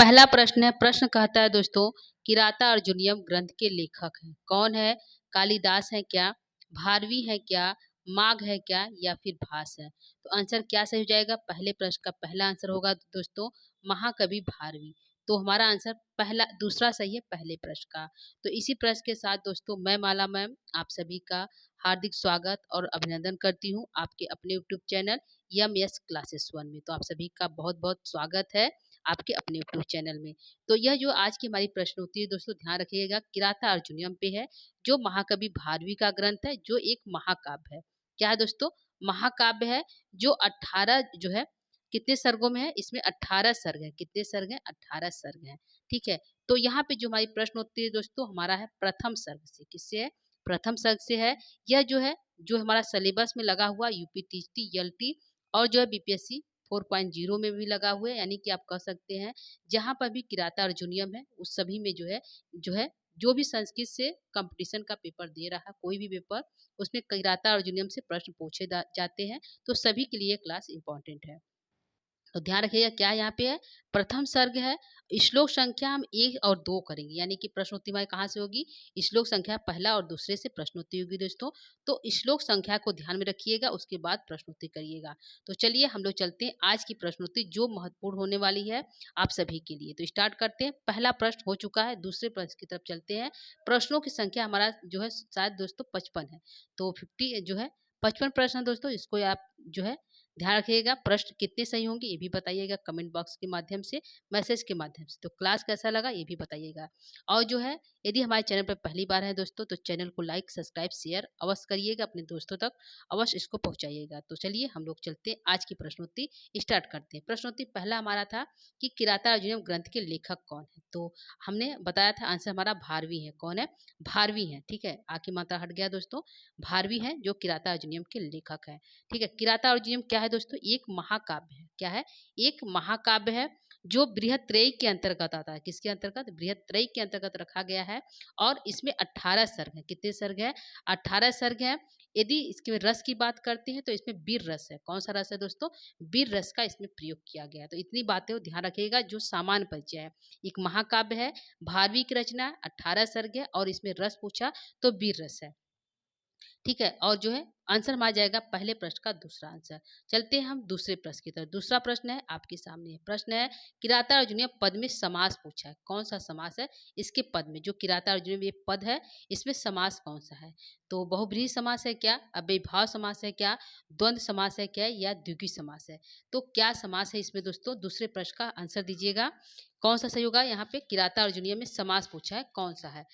पहला प्रश्न है, प्रश्न कहता है दोस्तों, किराता अर्जुनियम ग्रंथ के लेखक हैं कौन है? कालिदास है क्या? भारवी है क्या? माघ है क्या या फिर भास है? तो आंसर क्या सही हो जाएगा? पहले प्रश्न का पहला आंसर होगा दोस्तों महाकवि भारवी। तो हमारा आंसर पहला दूसरा सही है पहले प्रश्न का। तो इसी प्रश्न के साथ दोस्तों मैं माला मैम आप सभी का हार्दिक स्वागत और अभिनंदन करती हूँ आपके अपने YouTube channel M S classes one में। तो आप सभी का बहुत बहुत स्वागत है आपके अपने यूट्यूब चैनल में। तो यह जो आज की हमारी प्रश्न होती है दोस्तों, ध्यान रखिएगा, किराता अर्जुनियम पे है, जो महाकवि भारवी का ग्रंथ है, जो एक महाकाव्य है। क्या है दोस्तों? महाकाव्य है, जो 18 जो है कितने सर्गों में है? इसमें 18 सर्ग है। कितने सर्ग हैं? 18 सर्ग हैं। ठीक है। तो यहाँ पे जो हमारी प्रश्न होती है दोस्तों, हमारा है प्रथम सर्ग से। किससे है? प्रथम सर्ग से है। यह जो है, जो हमारा सिलेबस में लगा हुआ यूपी टीटी एलटी और जो है बीपीएससी 4.0 में भी लगा हुआ है, यानी कि आप कह सकते हैं जहाँ पर भी किराता अर्जुनियम है उस सभी में जो भी संस्कृत से कंपटीशन का पेपर दे रहा है, कोई भी पेपर, उसमें किराता अर्जुनियम से प्रश्न पूछे जाते हैं। तो सभी के लिए क्लास इंपॉर्टेंट है। तो ध्यान रखिएगा क्या यहाँ पे है, प्रथम सर्ग है। श्लोक संख्या हम 1 और 2 करेंगे, यानी कि प्रश्नोत्ती हमारी कहाँ से होगी? श्लोक संख्या पहला और दूसरे से प्रश्नोत्ती होगी दोस्तों। तो श्लोक संख्या को ध्यान में रखिएगा, उसके बाद प्रश्नोत्ती करिएगा। तो चलिए हम लोग चलते हैं आज की प्रश्नोत्ती जो महत्वपूर्ण होने वाली है आप सभी के लिए। तो स्टार्ट करते हैं। पहला प्रश्न हो चुका है, दूसरे प्रश्न की तरफ चलते हैं। प्रश्नों की संख्या हमारा जो है शायद दोस्तों 55 है। तो 50 जो है 55 प्रश्न है दोस्तों, इसको आप जो है ध्यान रखिएगा। प्रश्न कितने सही होंगे ये भी बताइएगा कमेंट बॉक्स के माध्यम से, मैसेज के माध्यम से। तो क्लास कैसा लगा ये भी बताइएगा। और जो है यदि हमारे चैनल पर पहली बार है दोस्तों, तो चैनल को लाइक सब्सक्राइब शेयर अवश्य करिएगा, अपने दोस्तों तक अवश्य इसको पहुंचाइएगा। तो चलिए हम लोग चलते हैं आज की प्रश्नोत्ती स्टार्ट करते हैं। प्रश्नोत्ती पहला हमारा था कि किराता अर्जुनियम ग्रंथ के लेखक कौन है? तो हमने बताया था आंसर हमारा भारवी है। कौन है? भारवी है। ठीक है, आखी मात्रा हट गया दोस्तों, भारवी है जो किराता अर्जुनियम के लेखक है। ठीक है। किराता अर्जुनियम क्या है दोस्तों? एक महाकाव्य है। क्या है? एक महाकाव्य है जो बृहत्त्रयी के अंतर्गत आता है। किसके अंतर्गत? बृहत्त्रयी के अंतर्गत रखा गया है। और इसमें 18 सर्ग है। कितने सर्ग है? 18 सर्ग है। यदि इसके रस की बात करते हैं तो इसमें वीर रस है। कौन सा रस है दोस्तों? वीर रस का इसमें प्रयोग किया गया है। तो इतनी बातें ध्यान रखिएगा जो सामान्य परिचय है। एक महाकाव्य है, भारवी की रचना, 18 सर्ग है और इसमें रस पूछा तो वीर रस है। ठीक है। और जो है आंसर में आ जाएगा पहले प्रश्न का दूसरा आंसर। चलते हैं हम दूसरे प्रश्न की तरफ। दूसरा प्रश्न है आपके सामने। प्रश्न है किराता अर्जुनियम पद में समास पूछा है। कौन सा समास है इसके पद में? जो किराता अर्जुनियम ये पद है इसमें समास कौन सा है? तो बहुब्रीहि समास है क्या? अव्ययीभाव समास है क्या? द्वंद्व समास है क्या? या द्विगुणी समास है? तो क्या समास है इसमें दोस्तों? दूसरे प्रश्न का आंसर दीजिएगा। कौन सा सही होगा? यहाँ पे किराता अर्जुनियम में समास पूछा है, कौन सा है?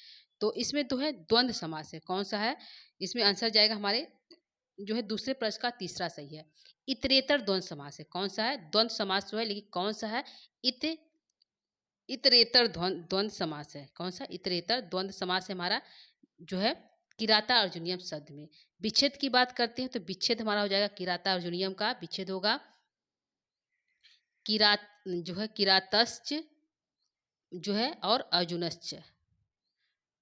तो इसमें तो है द्वंद्व समास है। कौन सा है? इसमें आंसर जाएगा हमारे जो है दूसरे प्रश्न का तीसरा सही है। इतरेतर द्वंद्व समास है। कौन सा है? द्वंद्व समास जो है, लेकिन कौन सा है? इत इतरेतर द्वंद्व समास है। कौन सा? इतरेतर द्वंद्व समास है हमारा जो है किराता अर्जुनियम शब्द में। विच्छेद की बात करते हैं तो विच्छेद हमारा हो जाएगा किराता अर्जुनियम का विच्छेद होगा किरात जो है किरातश्च जो है और अर्जुनश्च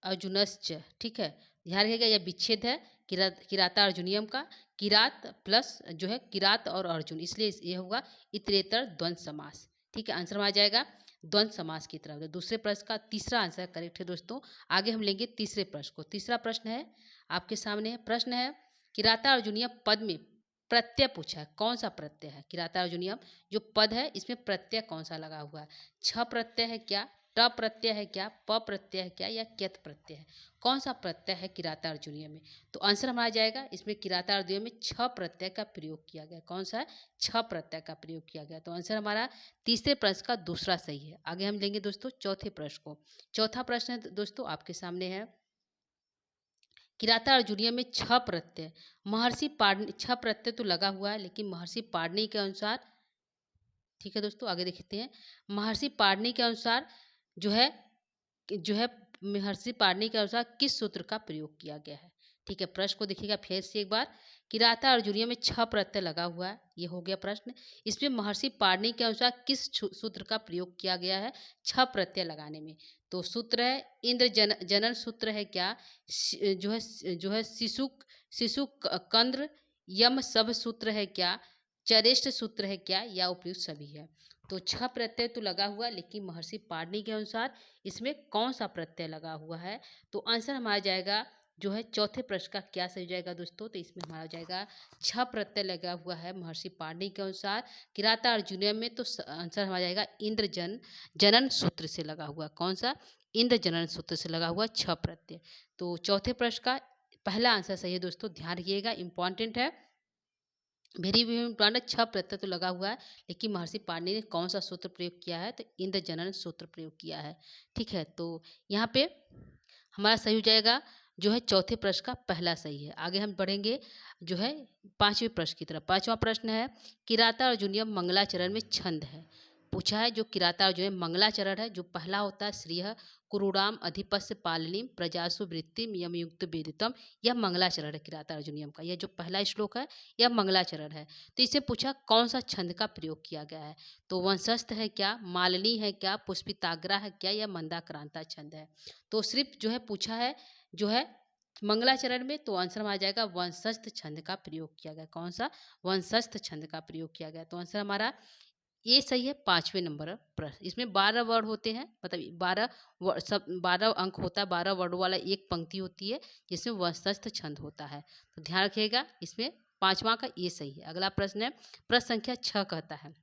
अर्जुनश्च। ठीक है, ध्यान रखिएगा यह विच्छेद है किराता अर्जुनियम का। किरात प्लस जो है किरात और अर्जुन, इसलिए ये होगा इतरेतर द्वंद्व समास। ठीक है, आंसर में आ जाएगा द्वंद्व समास की तरफ। तो दूसरे प्रश्न का तीसरा आंसर करेक्ट है दोस्तों। आगे हम लेंगे तीसरे प्रश्न को। तीसरा प्रश्न है आपके सामने है। प्रश्न है किराता अर्जुनियम पद में प्रत्यय पूछा है। कौन सा प्रत्यय है? किराता अर्जुनियम जो पद है इसमें प्रत्यय कौन सा लगा हुआ है? छ प्रत्यय है क्या? ट प्रत्यय है क्या? प प्रत्यय है क्या? या क्यत प्रत्यय है? कौन सा प्रत्यय है किराता अर्जुनियम में? तो आंसर हमारा जाएगा इसमें किराता अर्जुनियम में छ प्रत्यय का प्रयोग किया गया। कौन सा है? छ प्रत्यय का प्रयोग किया गया। तो आंसर हमारा तीसरे प्रश्न का दूसरा सही है। आगे हम लेंगे दोस्तों चौथे प्रश्न को। चौथा प्रश्न है दोस्तों आपके सामने है किराता अर्जुनियम में छ प्रत्यय महर्षि पाणिनि, छ प्रत्यय तो लगा हुआ है लेकिन महर्षि पाणिनि के अनुसार, ठीक है दोस्तों आगे देखते हैं, महर्षि पाणिनि के अनुसार जो है महर्षि पाणिनि के अनुसार किस सूत्र का प्रयोग किया गया है? ठीक है, प्रश्न को देखिएगा फिर से एक बार। किराता अर्जुनियम में छ प्रत्यय लगा हुआ है, ये हो गया प्रश्न। इसमें महर्षि पाणिनि के अनुसार किस सूत्र का प्रयोग किया गया है छ प्रत्यय लगाने में? तो सूत्र है इंद्र जनन सूत्र है क्या? जो है शिशु कंद्र यम सब सूत्र है क्या? चरेष्ट सूत्र है क्या? या उपयुक्त सभी है? तो छ प्रत्यय तो लगा हुआ, लेकिन महर्षि पाणिनि के अनुसार इसमें कौन सा प्रत्यय लगा हुआ है? तो आंसर हमारा जाएगा जो है चौथे प्रश्न का क्या सही हो जाएगा दोस्तों? तो इसमें हमारा हो जाएगा छ प्रत्यय लगा हुआ है महर्षि पाणिनि के अनुसार। किराता अर्जुनीयम में तो आंसर हमारा जाएगा जनन सूत्र से लगा हुआ। कौन सा? इंद्र जनन सूत्र से लगा हुआ छ प्रत्यय। तो चौथे प्रश्न का पहला आंसर सही है दोस्तों, ध्यान रखिएगा, इंपॉर्टेंट है, वेरी वेरी इंपॉर्टेंट। छ प्रत्यय तो लगा हुआ है, लेकिन महर्षि पाणिनि ने कौन सा सूत्र प्रयोग किया है? तो इंद्र जनन सूत्र प्रयोग किया है। ठीक है, तो यहाँ पे हमारा सही हो जाएगा जो है चौथे प्रश्न का पहला सही है। आगे हम बढ़ेंगे जो है पांचवें प्रश्न की तरफ। पांचवा प्रश्न है किराता अर्जुनीयम मंगलाचरण में छंद है। पूछा है जो किराता अर्जुनीयम मंगलाचरण है, जो पहला होता है श्रीह कुरुराम अधिपस्य पालनीम प्रजासु वृत्तिम यमयुक्त वेदितम, यह मंगलाचरण है किराता अर्जुनीयम का। यह जो पहला श्लोक है यह मंगलाचरण है। तो इससे पूछा कौन सा छंद का प्रयोग किया गया है? तो वंशस्थ है क्या, मालिनी है क्या, पुष्पिताग्रा है क्या, या मंदाक्रांता छंद है? तो सिर्फ जो है पूछा है जो है मंगलाचरण में, तो आंसर में आ जाएगा वंशस्थ छंद का प्रयोग किया गया। कौन सा? वंशस्थ छंद का प्रयोग किया गया। तो आंसर हमारा ये सही है, पांचवें नंबर प्रश्न। इसमें 12 वर्ड होते हैं, मतलब 12 अंक होता है, 12 वर्ड वाला एक पंक्ति होती है जिसमें वंशस्थ छंद होता है। तो ध्यान रखिएगा, इसमें पांचवा का ये सही है। अगला प्रश्न है प्रश्न संख्या 6 कहता है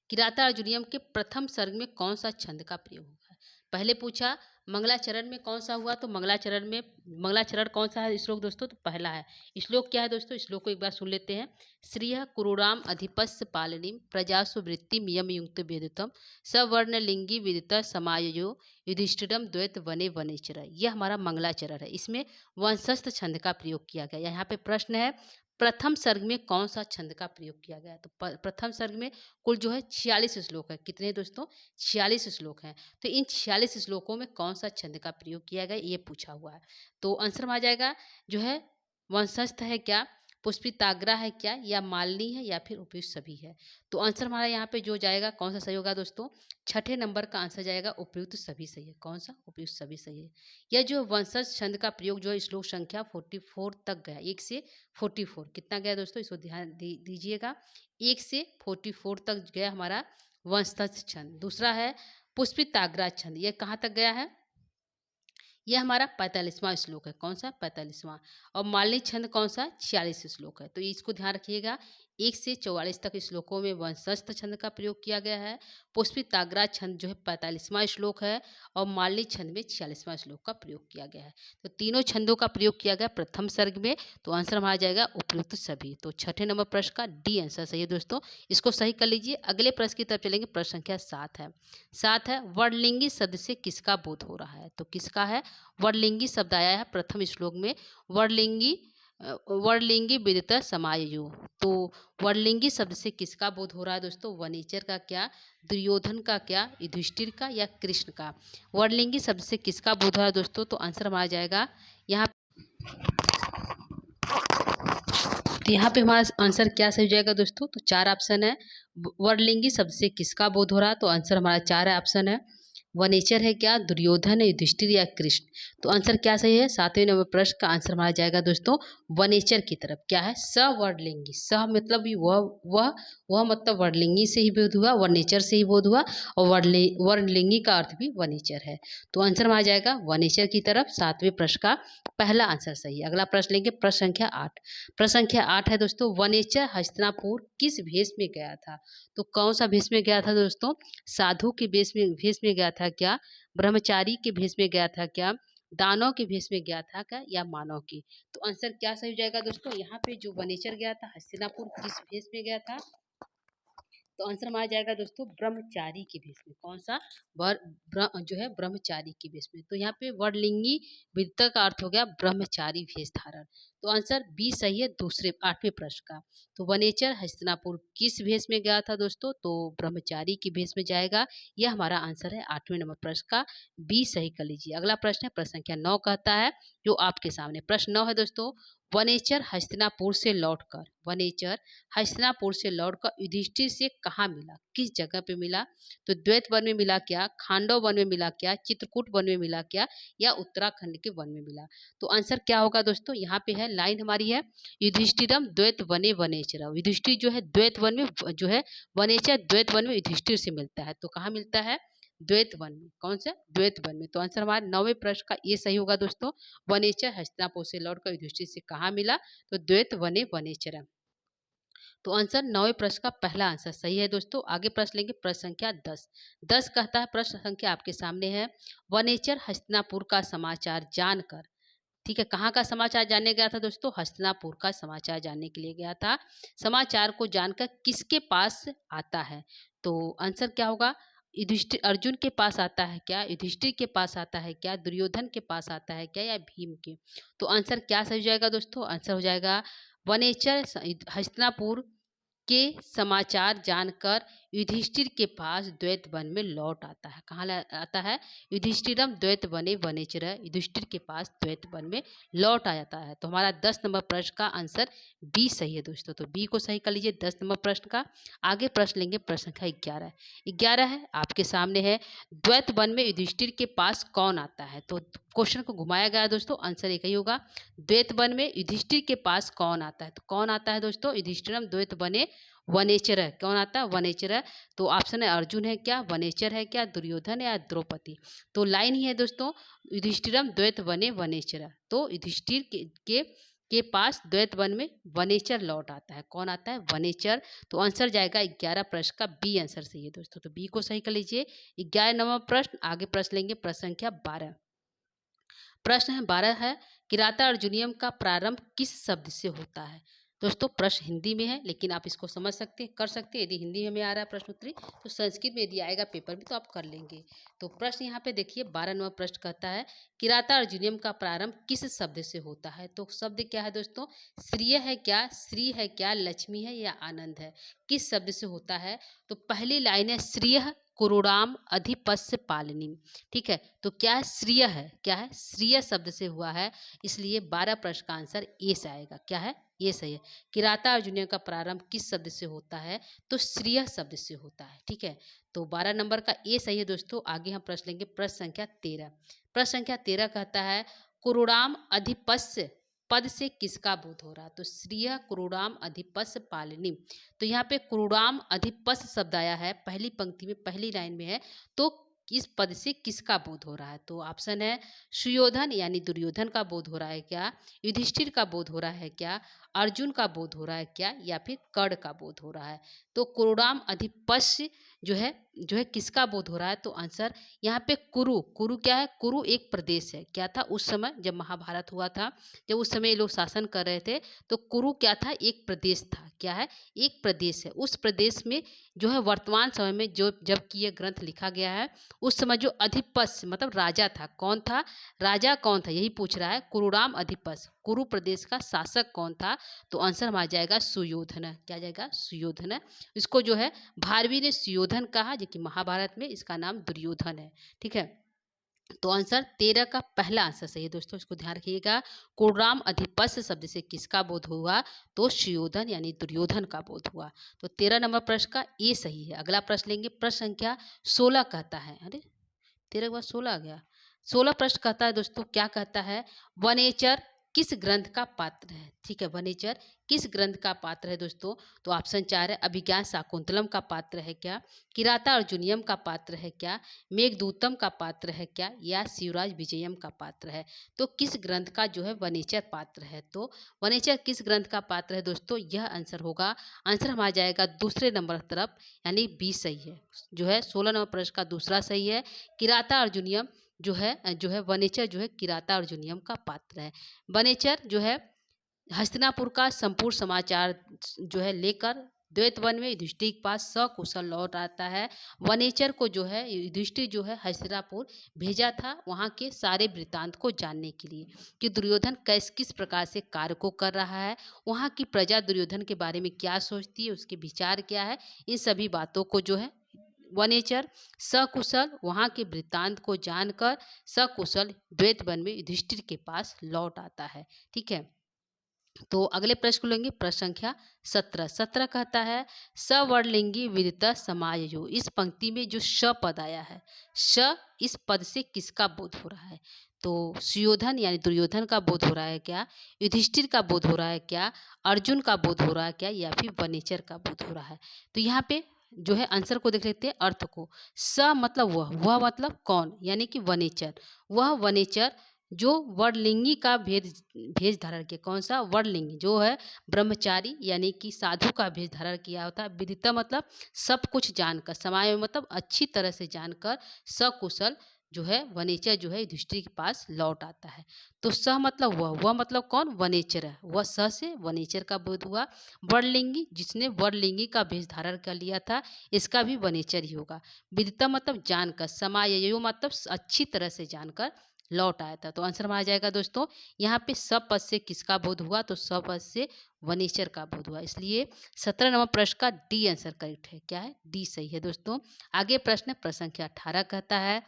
किराता अर्जुनीयम के प्रथम सर्ग में कौन सा छंद का प्रयोग हुआ है? पहले पूछा मंगलाचरण में कौन सा हुआ, तो मंगलाचरण कौन सा है श्लोक दोस्तों? तो पहला है। श्लोक क्या है दोस्तों? श्लोक को एक बार सुन लेते हैं। श्रीय कुरुराम अधिपस्य पालनीम प्रजासु वृत्तिम यमयुक्त वेदितम सवर्ण लिंगी विदित समायो युधिष्ठिरम द्वैत वने वनेचर। यह हमारा मंगलाचरण है। इसमें वंशस्थ छंद का प्रयोग किया गया। यहाँ पे प्रश्न है प्रथम सर्ग में कौन सा छंद का प्रयोग किया गया? तो प्रथम सर्ग में कुल जो है 46 श्लोक है। कितने दोस्तों? 46 श्लोक हैं। तो इन 46 श्लोकों में कौन सा छंद का प्रयोग किया गया ये पूछा हुआ है। तो आंसर में आ जाएगा जो है वंशस्थ है क्या, पुष्पिताग्रा है क्या, या मालिनी है, या फिर उपयुक्त सभी है? तो आंसर हमारा यहाँ पे जो जाएगा कौन सा सही होगा दोस्तों? छठे नंबर का आंसर जाएगा उपयुक्त सभी सही है। कौन सा? उपयुक्त सभी सही है। यह जो वंशज छंद का प्रयोग जो है श्लोक संख्या 44 तक गया, 1 से 44 कितना गया दोस्तों? इसको ध्यान दीजिएगा, 1 से 44 तक गया हमारा वंशज छंद। दूसरा है पुष्पिताग्रा छंद, यह कहाँ तक गया है? यह हमारा 45वां श्लोक है। कौन सा? 45वां। और मालिनी छंद कौन सा? 46 श्लोक है। तो इसको ध्यान रखिएगा, 1 से 44 तक श्लोकों में वंशस्थ छंद का प्रयोग किया गया है। पुष्पिताग्रा छंद जो है 45वां श्लोक है, और मालिनी छंद में 46वां श्लोक का प्रयोग किया गया है। तो तीनों छंदों का प्रयोग किया गया प्रथम सर्ग में। तो आंसर हमारा जाएगा उपयुक्त सभी। तो छठे नंबर प्रश्न का डी आंसर सही है दोस्तों। इसको सही कर लीजिए। अगले प्रश्न की तरफ चलेंगे। प्रश्न संख्या 7 है। 7 है वर्णलिंगी शब्द से किसका बोध हो रहा है? तो किसका है? वर्णलिंगी शब्द आया है प्रथम श्लोक में। वर्णलिंगी विदित समायु। तो वर्णलिंगी शब्द से किसका बोध हो रहा है दोस्तों? वनेचर का क्या, दुर्योधन का क्या, युधिष्ठिर का, या कृष्ण का? वर्णलिंगी शब्द से किसका बोध हो रहा है दोस्तों? तो आंसर हमारा जाएगा यहाँ, तो यहाँ पे हमारा आंसर क्या सही हो जाएगा दोस्तों? तो 4 ऑप्शन है। वर्णलिंगी शब्द से किसका बोध हो रहा है? तो आंसर हमारा 4 ऑप्शन है। वनेचर है क्या, दुर्योधन है, युधिष्ठिर, या कृष्ण? तो आंसर क्या सही है? 7वें नंबर प्रश्न का आंसर हमारा जाएगा दोस्तों वनेचर की तरफ। क्या है? सवर्णलिंगी। स मतलब भी वह मतलब वर्णलिंगी से ही बोध हुआ, वनेचर से ही बोध हुआ, और वर्णलिंगी का अर्थ भी वनेचर है। तो आंसर हमारा जाएगा वनेचर की तरफ। 7वें प्रश्न का पहला आंसर सही है। अगला प्रश्न लेंगे प्रश्न संख्या 8। प्रश्न संख्या 8 है दोस्तों वनेचर हस्तिनापुर किस भेष में गया था? तो कौन सा भेष में गया था दोस्तों? साधु के भेष में गया था क्या, ब्रह्मचारी के भेष में गया था क्या, दानव के भेष में गया था क्या, या मानव की? तो आंसर क्या सही हो जाएगा दोस्तों? यहाँ पे जो वनेचर गया था हस्तिनापुर किस भेष में गया था? तो आंसर हमारा जाएगा दोस्तों ब्रह्मचारी के भेष में। कौन सा? जो है ब्रह्मचारी के भेष में। तो यहाँ पे वर्णलिंगी विदिता का अर्थ हो गया ब्रह्मचारी भेष धारण। तो आंसर बी सही है दूसरे 8वें प्रश्न का। तो वनेचर हस्तिनापुर किस भेष में गया था दोस्तों? तो ब्रह्मचारी के भेष में जाएगा। यह हमारा आंसर है 8वें नंबर प्रश्न का, बी सही कर लीजिए। अगला प्रश्न है प्रश्न संख्या 9 कहता है जो आपके सामने प्रश्न 9 है दोस्तों वनेचर हस्तिनापुर से लौटकर युधिष्ठिर से कहाँ मिला, किस जगह पे मिला? तो द्वैत वन में मिला क्या, खांडव वन में मिला क्या, चित्रकूट वन में मिला क्या, या उत्तराखंड के वन में मिला? तो आंसर क्या होगा दोस्तों? यहाँ पे है लाइन हमारी है, युधिष्ठिरम द्वैत वने वनेचर। युधिष्ठिर जो है द्वैत वन में जो है वनेचर द्वैत वन में युधिष्ठिर से मिलता है। तो कहाँ मिलता है? द्वैत वन में। कौन सा? द्वैत वन में। तो आंसर हमारे 9वें प्रश्न का ये सही होगा दोस्तों। वनेचर हस्तिनापुर से लौटकर युधिष्ठिर से कहाँ मिला? तो द्वैत वने वनेचर। तो आंसर 9वें प्रश्न का पहला आंसर सही है दोस्तों। आगे प्रश्न लेंगे प्रश्न संख्या 10। 10 कहता है, प्रश्न संख्या आपके सामने है, वनेचर हस्तिनापुर का समाचार जानकर, ठीक है, कहाँ का समाचार जानने गया था दोस्तों? हस्तिनापुर का समाचार जानने के लिए गया था। समाचार को जानकर किसके पास आता है? तो आंसर क्या होगा? युधिष्ठिर अर्जुन के पास आता है क्या? युधिष्ठिर के पास आता है क्या? दुर्योधन के पास आता है क्या? या भीम के? तो आंसर क्या सही हो जाएगा दोस्तों? आंसर हो जाएगा वनेचर हस्तिनापुर के समाचार जानकर युधिष्ठिर के पास द्वैत वन में लौट आता है। कहाँ आता है? युधिष्ठिरम द्वैत वने वनेचर, युधिष्ठिर के पास द्वैत वन में लौट आ जाता है। तो हमारा 10 नंबर प्रश्न का आंसर बी सही है दोस्तों। तो बी को सही कर लीजिए 10 नंबर प्रश्न का। आगे प्रश्न लेंगे प्रश्न संख्या 11। 11 है आपके सामने है, द्वैत वन में युधिष्ठिर के पास कौन आता है? तो क्वेश्चन को घुमाया गया दोस्तों, आंसर एक ही होगा, द्वैत वन में युधिष्ठिर के पास कौन आता है? तो कौन आता है दोस्तों? युधिष्ठिरम द्वैत वने वनेचर है। कौन आता है? वनेचर है। तो ऑप्शन है अर्जुन है क्या? वनेचर है क्या? दुर्योधन या द्रौपदी? तो लाइन ही है दोस्तों, युधिष्ठिरम द्वैत वने वनेचर। तो युधिष्ठिर के पास द्वैत वन में वनेचर लौट आता है। कौन आता है? वनेचर। तो आंसर जाएगा 11 प्रश्न का बी आंसर सही है दोस्तों। तो बी को सही कर लीजिए। 11 नंबर प्रश्न। आगे प्रश्न लेंगे प्रश्न संख्या 12। प्रश्न है 12 है, किराता अर्जुनियम का प्रारंभ किस शब्द से होता है? दोस्तों प्रश्न हिंदी में है, लेकिन आप इसको समझ सकते हैं, कर सकते हैं। यदि हिंदी में आ रहा है प्रश्न उत्तरी, तो संस्कृत में यदि आएगा पेपर में तो आप कर लेंगे। तो प्रश्न यहाँ पे देखिए 12 नंबर प्रश्न कहता है, किराता अर्जुनियम का प्रारंभ किस शब्द से होता है? तो शब्द क्या है दोस्तों? श्रिय है क्या? श्री है क्या? लक्ष्मी है या आनंद है? किस शब्द से होता है? तो पहली लाइन है, श्रिय कुरुड़ाम अधिपस्य पालिनी। ठीक है, तो क्या है? श्रिय है। क्या है? श्रिय शब्द से हुआ है, इसलिए 12 प्रश्न का आंसर ए से आएगा। क्या है? ये सही है। किराता अर्जुनियम का प्रारंभ किस शब्द से होता है? तो श्रिय शब्द से होता है। ठीक है, तो 12 नंबर का ए सही है दोस्तों। आगे हम प्रश्न लेंगे प्रश्न संख्या 13। प्रश्न संख्या 13 कहता है, कुरुड़ाम अधिपस्य पद से किसका बोध हो रहा है? तो श्रिय कुरुड़ाम अधिपस्य पालिनी। तो यहाँ पे कुरुड़ाम अधिपस्य शब्द आया है, पहली पंक्ति में पहली लाइन में है। तो इस पद से किसका बोध हो रहा है? तो ऑप्शन है सुयोधन यानी दुर्योधन का बोध हो रहा है क्या? युधिष्ठिर का बोध हो रहा है क्या? अर्जुन का बोध हो रहा है क्या? या फिर कर्ण का बोध हो रहा है? तो कुरुड़ाम अधिपस्य जो है किसका बोध हो रहा है? तो आंसर यहाँ पे कुरु। कुरु क्या है? कुरु एक प्रदेश है। क्या था उस समय जब महाभारत हुआ था, जब उस समय ये लोग शासन कर रहे थे, तो कुरु क्या था? एक प्रदेश था। क्या है? एक प्रदेश है। उस प्रदेश में जो है वर्तमान समय में जो जबकि ये ग्रंथ लिखा गया है, उस समय जो अधिपस्य मतलब राजा था, कौन था? राजा कौन था? यही पूछ रहा है। कुरुराम अधिपस्य, कुरु प्रदेश का शासक कौन था? तो आंसर हमारा जाएगा सुयोधन। क्या जाएगा? सुयोधन। इसको जो है भारवी ने सुयोधन कहा, जो कि महाभारत में इसका नाम दुर्योधन है। ठीक है, तो आंसर 13 का पहला आंसर सही है दोस्तों, इसको ध्यान रखिएगा। कुरुराम अधिपस्य शब्द से किसका बोध हुआ? तो सुयोधन यानी दुर्योधन का बोध हुआ। तो 13 नंबर प्रश्न का ए सही है। अगला प्रश्न लेंगे प्रश्न संख्या 16 कहता है, अरे 13 के बाद 16 आ गया। 16 प्रश्न कहता है दोस्तों, क्या कहता है? वनेचर किस ग्रंथ का पात्र है? ठीक है, वनेचर किस ग्रंथ का पात्र है दोस्तों? तो ऑप्शन 4 है, अभिज्ञान शाकुंतलम का पात्र है क्या? किराता अर्जुनियम का पात्र है क्या? मेघदूतम का पात्र है क्या? या शिवराज विजयम का पात्र है? तो किस ग्रंथ का जो है वनेचर पात्र है? तो वनेचर किस ग्रंथ का पात्र है दोस्तों? यह आंसर होगा, आंसर हमारा जाएगा दूसरे नंबर तरफ, यानी बी सही है। जो है 16 नंबर प्रश्न का दूसरा सही है। किराता अर्जुनियम जो है वनेचर जो है किराता अर्जुनियम का पात्र है। वनेचर जो है हस्तिनापुर का संपूर्ण समाचार जो है लेकर द्वैत वन में युधिष्ठिर के पास सकुशल लौट आता है। वनेचर को जो है युधिष्ठिर जो है हस्तिनापुर भेजा था, वहाँ के सारे वृत्तांत को जानने के लिए कि दुर्योधन किस प्रकार से कार्य को कर रहा है, वहाँ की प्रजा दुर्योधन के बारे में क्या सोचती है, उसके विचार क्या है, इन सभी बातों को जो है वनेचर सकुशल वहाँ के वृत्तांत को जानकर सकुशल द्वैत वन में युधिष्ठिर के पास लौट आता है। ठीक है, तो अगले प्रश्न को लेंगे प्रश्न संख्या 17। 17 कहता है सवर्णलिंगी विदिता समाययो। इस पंक्ति में जो श पद आया है, श इस पद से किसका बोध हो रहा है? तो सुयोधन यानी दुर्योधन का बोध हो रहा है क्या, युधिष्ठिर का बोध हो रहा है क्या, अर्जुन का बोध हो रहा है क्या, या फिर वनेचर का बोध हो रहा है? तो यहाँ पे जो है आंसर को देख लेते हैं, अर्थ को। स मतलब वह मतलब कौन, यानी कि वनेचर। वह वनेचर जो वर्णलिंगी का भेष धारण किया। कौन सा? वर्णलिंगी, जो है ब्रह्मचारी यानी कि साधु का भेष धारण किया होता है। विदिता मतलब सब कुछ जानकर, समय मतलब अच्छी तरह से जानकर सकुशल जो है वनेचर जो है युधिष्ठिर के पास लौट आता है। तो स मतलब वह मतलब कौन? वनेचर है। वह स से वनेचर का बोध हुआ। वर्णलिंगी जिसने वर्णलिंगी का भेष धारण कर लिया था, इसका भी वनेचर ही होगा। विदिता मतलब जानकर, समाययो मतलब अच्छी तरह से जानकर लौट आया था। तो आंसर में आ जाएगा दोस्तों, यहाँ पे सब पद से किसका बोध हुआ? तो सब पद से वनेचर का बोध हुआ। इसलिए 17 नंबर प्रश्न का डी आंसर करेक्ट है। क्या है? डी सही है दोस्तों। आगे प्रश्न प्रश्न संख्या 18 कहता है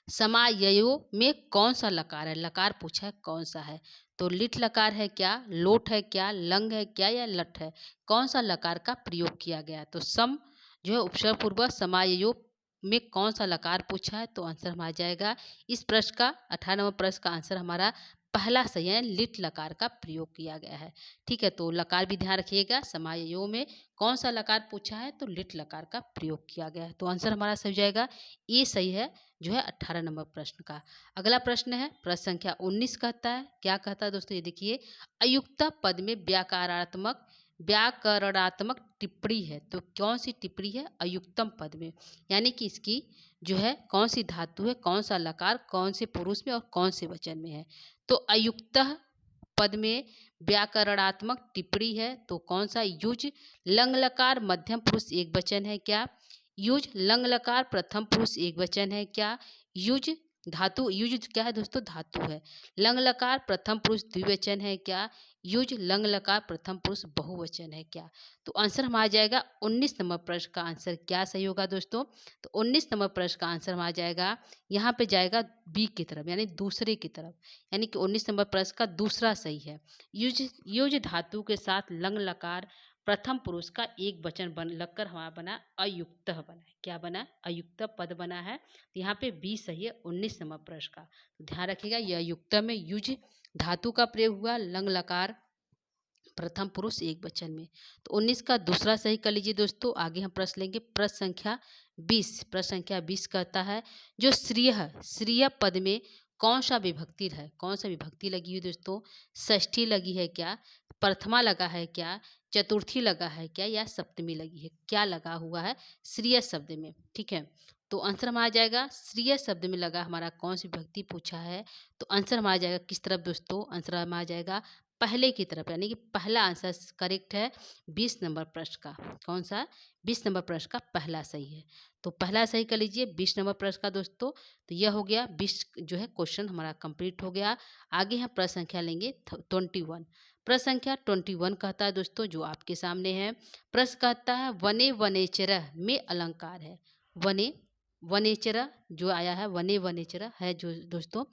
समाययो में कौन सा लकार है? लकार पूछा है कौन सा है? तो लिट लकार है क्या, लोट है क्या, लंग है क्या, या लट है? कौन सा लकार का प्रयोग किया गया है? तो सम जो है उपसर्ग पूर्वक समाययो में कौन सा लकार पूछा है? तो आंसर हमारा जाएगा इस प्रश्न का 18 नंबर प्रश्न का आंसर हमारा पहला सही है, लिट लकार का प्रयोग किया गया है। ठीक है, तो लकार भी ध्यान रखिएगा। समाययो में कौन सा लकार पूछा है? तो लिट लकार का प्रयोग किया गया है। तो आंसर हमारा सही जाएगा, ये सही है जो है 18 नंबर प्रश्न का। अगला प्रश्न है प्रश्न संख्या 19 कहता है, क्या कहता है दोस्तों? ये देखिए, अयुक्त पद में व्याकरणात्मक टिप्पणी है। तो कौन सी टिप्पणी है अयुक्तम पद में? यानी कि इसकी जो है कौन सी धातु है, कौन सा लकार, कौन से पुरुष में और कौन से वचन में है? तो अयुक्त पद में व्याकरणात्मक टिप्पणी है। तो कौन सा? युज लंग लकार मध्यम पुरुष एक वचन है क्या? युज लंग लकार प्रथम पुरुष एक वचन है क्या? युज धातु, युज क्या है दोस्तों? धातु है। लंग लकार प्रथम पुरुष द्विवचन है क्या? युज लंग लकार प्रथम पुरुष बहुवचन है क्या? तो आंसर हम आ जाएगा 19 नंबर प्रश्न का आंसर क्या सही होगा दोस्तों? तो 19 नंबर प्रश्न का आंसर हम आ जाएगा, यहाँ पे जाएगा बी की तरफ, यानी दूसरे की तरफ। यानी कि 19 नंबर प्रश्न का दूसरा सही है। युज युज धातु के साथ लंग लकार प्रथम पुरुष का एक वचन बन लगकर हमारा बना अयुक्त बना है। क्या बना? अयुक्त पद बना है। तो यहाँ पे बी सही है 19 नंबर प्रश्न का। तो ध्यान रखिएगा, यह युक्त में युज धातु का प्रयोग हुआ, लंग लकार प्रथम पुरुष एक वचन में। तो 19 का दूसरा सही कर लीजिए दोस्तों। आगे हम प्रश्न लेंगे प्रश्न संख्या 20। प्रश्न संख्या 20 कहता है जो श्रीय पद में कौन सा विभक्ति है? कौन सा विभक्ति लगी हुई दोस्तों? षष्ठी लगी है क्या, प्रथमा लगा है क्या, चतुर्थी लगा है क्या, या सप्तमी लगी है? क्या लगा हुआ है श्रीय शब्द में? ठीक है, तो आंसर हमारा आ जाएगा श्रीय शब्द में लगा हमारा कौन सी विभक्ति पूछा है? तो आंसर हमारा आ जाएगा किस तरफ दोस्तों? आंसर हमारा आ जाएगा पहले की तरफ, यानी कि पहला आंसर करेक्ट है 20 नंबर प्रश्न का। कौन सा? 20 नंबर प्रश्न का पहला सही है। तो पहला सही कर लीजिए 20 नंबर प्रश्न का दोस्तों। तो यह हो गया 20 जो है क्वेश्चन हमारा कंप्लीट हो गया। आगे हम प्रश्न संख्या लेंगे 21। प्रश्न संख्या 21 कहता है दोस्तों, जो आपके सामने है। प्रश्न कहता है वने वनेचर में अलंकार है। वने वनेचर जो आया है, वने वनेचर है जो दोस्तों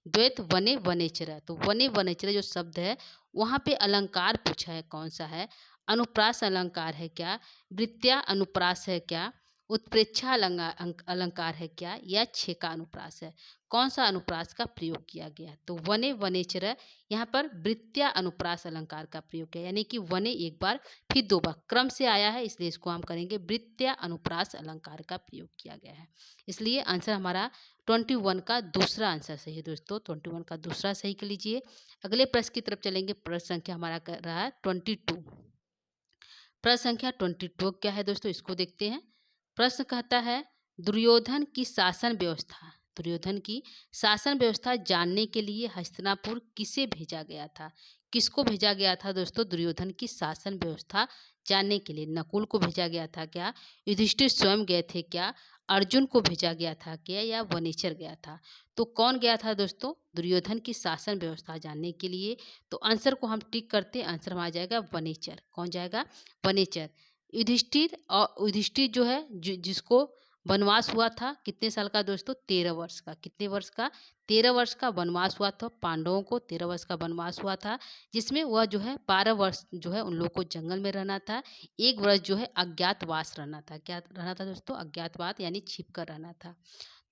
द्वैत वने वनेचर। तो वने वनेचर जो शब्द है वहाँ पे अलंकार पूछा है, कौन सा है? अनुप्रास अलंकार है क्या, वृत्या अनुप्रास है क्या, उत्प्रेक्षा अलंकार है क्या, या छेका अनुप्रास है? कौन सा अनुप्रास का प्रयोग किया गया? तो वने वनेचर यहाँ पर वृत्या अनुप्रास अलंकार का प्रयोग किया, यानी कि वने एक बार फिर दो बार क्रम से आया है, इसलिए इसको हम करेंगे वृत्या अनुप्रास अलंकार का प्रयोग किया गया है। इसलिए आंसर हमारा 21 का दूसरा आंसर सही है दोस्तों। 21 का दूसरा सही कर लीजिए। अगले प्रश्न की तरफ चलेंगे। प्रश्न संख्या हमारा कर रहा है 22। प्रश्न संख्या 22 क्या है दोस्तों? इसको देखते हैं। प्रश्न कहता है दुर्योधन की शासन व्यवस्था, दुर्योधन की शासन व्यवस्था जानने के लिए हस्तिनापुर किसे भेजा गया था? किसको भेजा गया था दोस्तों? दुर्योधन की शासन व्यवस्था जानने के लिए नकुल को भेजा गया था क्या, युधिष्ठिर स्वयं गए थे क्या, अर्जुन को भेजा गया था क्या, या वनेचर गया था? तो कौन गया था दोस्तों दुर्योधन की शासन व्यवस्था जानने के लिए? तो आंसर को हम टिक करते, आंसर में आ जाएगा वनेचर। कौन जाएगा? वनेचर। युधिष्ठिर जो है जिसको वनवास हुआ था कितने साल का दोस्तों? 13 वर्ष का। कितने वर्ष का? 13 वर्ष का वनवास हुआ था, पांडवों को 13 वर्ष का वनवास हुआ था, जिसमें वह जो है 12 वर्ष जो है उन लोगों को जंगल में रहना था, 1 वर्ष जो है अज्ञातवास रहना था। क्या रहना था दोस्तों? अज्ञातवास यानी छिप कर रहना था।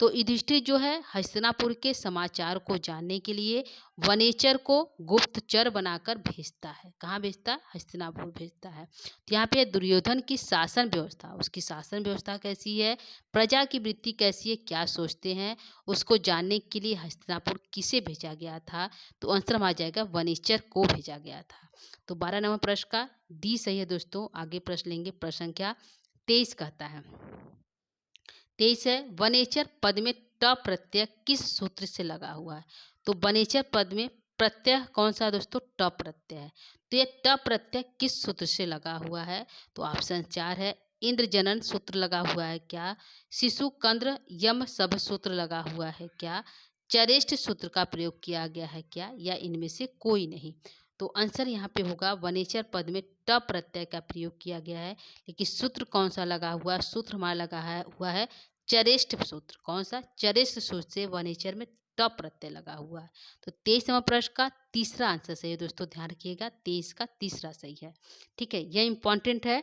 तो युधिष्ठिर जो है हस्तिनापुर के समाचार को जानने के लिए वनेचर को गुप्तचर बनाकर भेजता है। कहाँ भेजता है? हस्तिनापुर भेजता है। तो यहाँ पे दुर्योधन की शासन व्यवस्था, उसकी शासन व्यवस्था कैसी है, प्रजा की वृत्ति कैसी है, क्या सोचते हैं, उसको जानने के लिए हस्तिनापुर किसे भेजा गया था? तो आंसर आ जाएगा वनेचर को भेजा गया था। तो 12 नंबर प्रश्न का डी सही है दोस्तों। आगे प्रश्न लेंगे। प्रश्न संख्या 23 कहता है, 23 है, वनेचर पद में ट प्रत्यय किस सूत्र से लगा हुआ है? तो वनेचर पद में प्रत्यय कौन सा है दोस्तों? ट प्रत्यय है। तो ये ट प्रत्यय किस सूत्र से लगा हुआ है? तो ऑप्शन 4 है, इंद्र जनन सूत्र लगा हुआ है क्या? शिशु कंद्र यम सब सूत्र लगा हुआ है क्या? चरेष्ट सूत्र का प्रयोग किया गया है क्या? या इनमें से कोई नहीं? तो आंसर यहाँ पे होगा वनेचर पद में ट प्रत्यय का प्रयोग किया गया है, लेकिन सूत्र कौन सा लगा हुआ है? सूत्र हमारा लगा है हुआ है चरेष्ट सूत्र। कौन सा? चरेष्ट सूत्र से वनेचर में ट प्रत्यय लगा हुआ है। तो 23 नंबर प्रश्न का तीसरा आंसर सही है दोस्तों, ध्यान रखिएगा, 23 का तीसरा सही है। ठीक है, यह इंपॉर्टेंट है।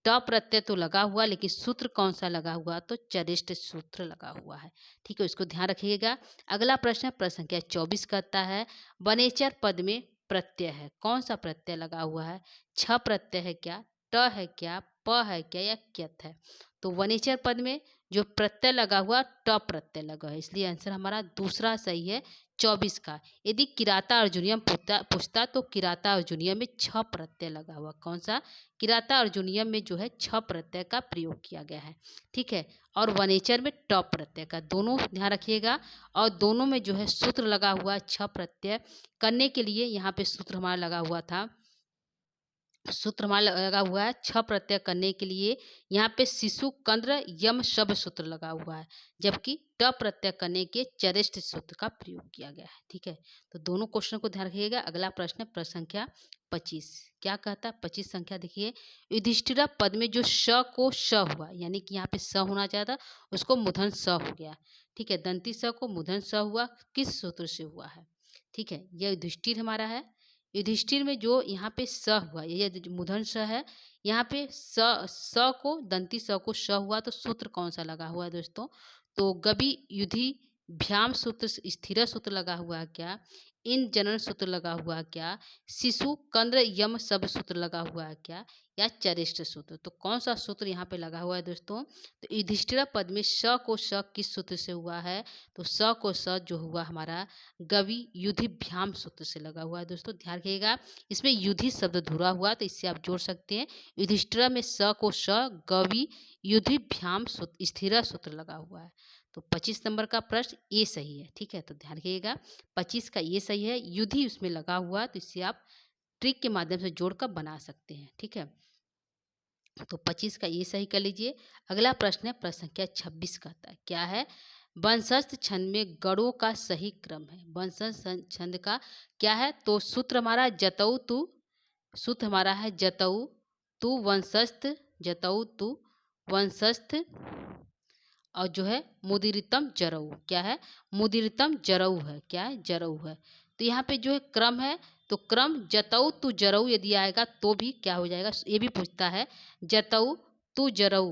ट प्रत्यय तो लगा हुआ, लेकिन सूत्र कौन सा लगा हुआ? तो चरेष्ट सूत्र लगा हुआ है। ठीक है, इसको ध्यान रखिएगा। अगला प्रश्न है, प्रश्न संख्या 24 कहता है, वनेचर पद में प्रत्यय है, कौन सा प्रत्यय लगा हुआ है? छ प्रत्यय है क्या? ट है क्या? प है क्या? या क्यत है? तो वनेचर पद में जो प्रत्यय लगा हुआ ट प्रत्यय लगा है, इसलिए आंसर हमारा दूसरा सही है 24 का। यदि किराता अर्जुनियम पूछता तो किराता अर्जुनियम में छ प्रत्यय लगा हुआ। कौन सा? किराता अर्जुनियम में जो है छ प्रत्यय का प्रयोग किया गया है। ठीक है, और वनेचर में ट प्रत्यय का, दोनों ध्यान रखिएगा। और दोनों में जो है सूत्र लगा हुआ छ प्रत्यय करने के लिए यहाँ पे सूत्र हमारा लगा हुआ था, सूत्र हमारा लगा हुआ है छ प्रत्यय करने के लिए यहाँ पे शिशु कंद्र यम शब सूत्र लगा हुआ है, जबकि ट प्रत्यय करने के चरिष्ट सूत्र का प्रयोग किया गया है। ठीक है, तो दोनों क्वेश्चन को ध्यान रखिएगा। अगला प्रश्न है, प्रश्न संख्या 25। क्या कहता है? 25 संख्या देखिए, युधिष्ठिर पद में जो श को श हुआ, यानी कि यहाँ पे स होना चाहिए था, उसको मूर्धन स हो गया। ठीक है, दंती स को मूर्धन स हुआ, किस सूत्र से हुआ है? ठीक है, यह युधिष्ठिर हमारा है। युधिष्ठिर में जो यहाँ पे स हुआ, ये जो मूर्धन स है, यहाँ पे स को दंती स को श हुआ, तो सूत्र कौन सा लगा हुआ है दोस्तों? तो गवि युधि भ्याम सूत्र स्थिर सूत्र लगा हुआ है क्या? इन जनन सूत्र लगा हुआ है क्या? शिशु कंद्र यम सब सूत्र लगा हुआ है क्या? या चरिष्ट सूत्र? तो कौन सा सूत्र यहाँ पे लगा हुआ है दोस्तों? तो युधिष्ठिर पद में स को स किस सूत्र से हुआ है? तो स को स जो हुआ हमारा गवि युधि भ्याम सूत्र से लगा हुआ है दोस्तों, ध्यान रखिएगा। इसमें युधि शब्द धुरा हुआ, तो इससे आप जोड़ सकते हैं। युधिष्ठिर में स को स, गवि युधि भ्याम सूत्र स्थिर सूत्र लगा हुआ है। तो 25 नंबर का प्रश्न ये सही है। ठीक है, तो ध्यान रखिएगा, 25 का ये सही है, युधि उसमें लगा हुआ, तो इससे आप ट्रिक के माध्यम से जोड़कर बना सकते हैं। ठीक है, तो 25 का ये सही कर लीजिए। अगला प्रश्न है, प्रश्न संख्या 26 कहता है, क्या है? वंशस्थ छंद में गणों का सही क्रम है। वंशस्थ छंद का क्या है? तो सूत्र हमारा जतऊ तू, सूत्र हमारा है जतऊ तू वंशस्थ, जतऊ तू वंशस्थ, और जो है मुदीरितम जरऊ। क्या है? मुदीरितम जरऊ है। क्या है? जरऊ है। तो यहाँ पे जो है क्रम है, तो क्रम जतऊ तू जरऊ यदि आएगा तो भी क्या हो जाएगा, ये भी पूछता है जतऊ तू जरऊ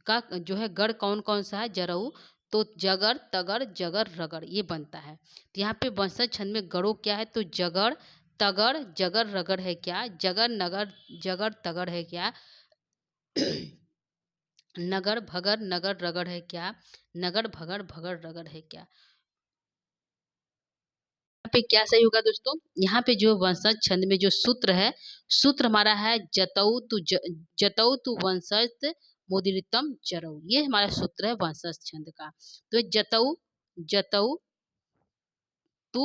का जो है गढ़ कौन कौन सा है? जरऊ। तो जगर तगर जगर रगड़ ये बनता है। तो यहाँ पे वंशज छंद में गढ़ों क्या है? तो जगड़ तगड़ जगर रगड़ है क्या? जगर नगर जगर तगड़ है क्या? नगर भगर नगर रगड़ है क्या? नगर भगर भगर रगड़ है क्या? यहाँ पे क्या सही होगा दोस्तों? यहाँ पे जो वंशज छंद में जो सूत्र है, सूत्र हमारा है जतऊ तु वंशज मुदिरितम जरऊ, ये हमारा सूत्र है वंशज छंद का। तो जतऊ जतऊ तू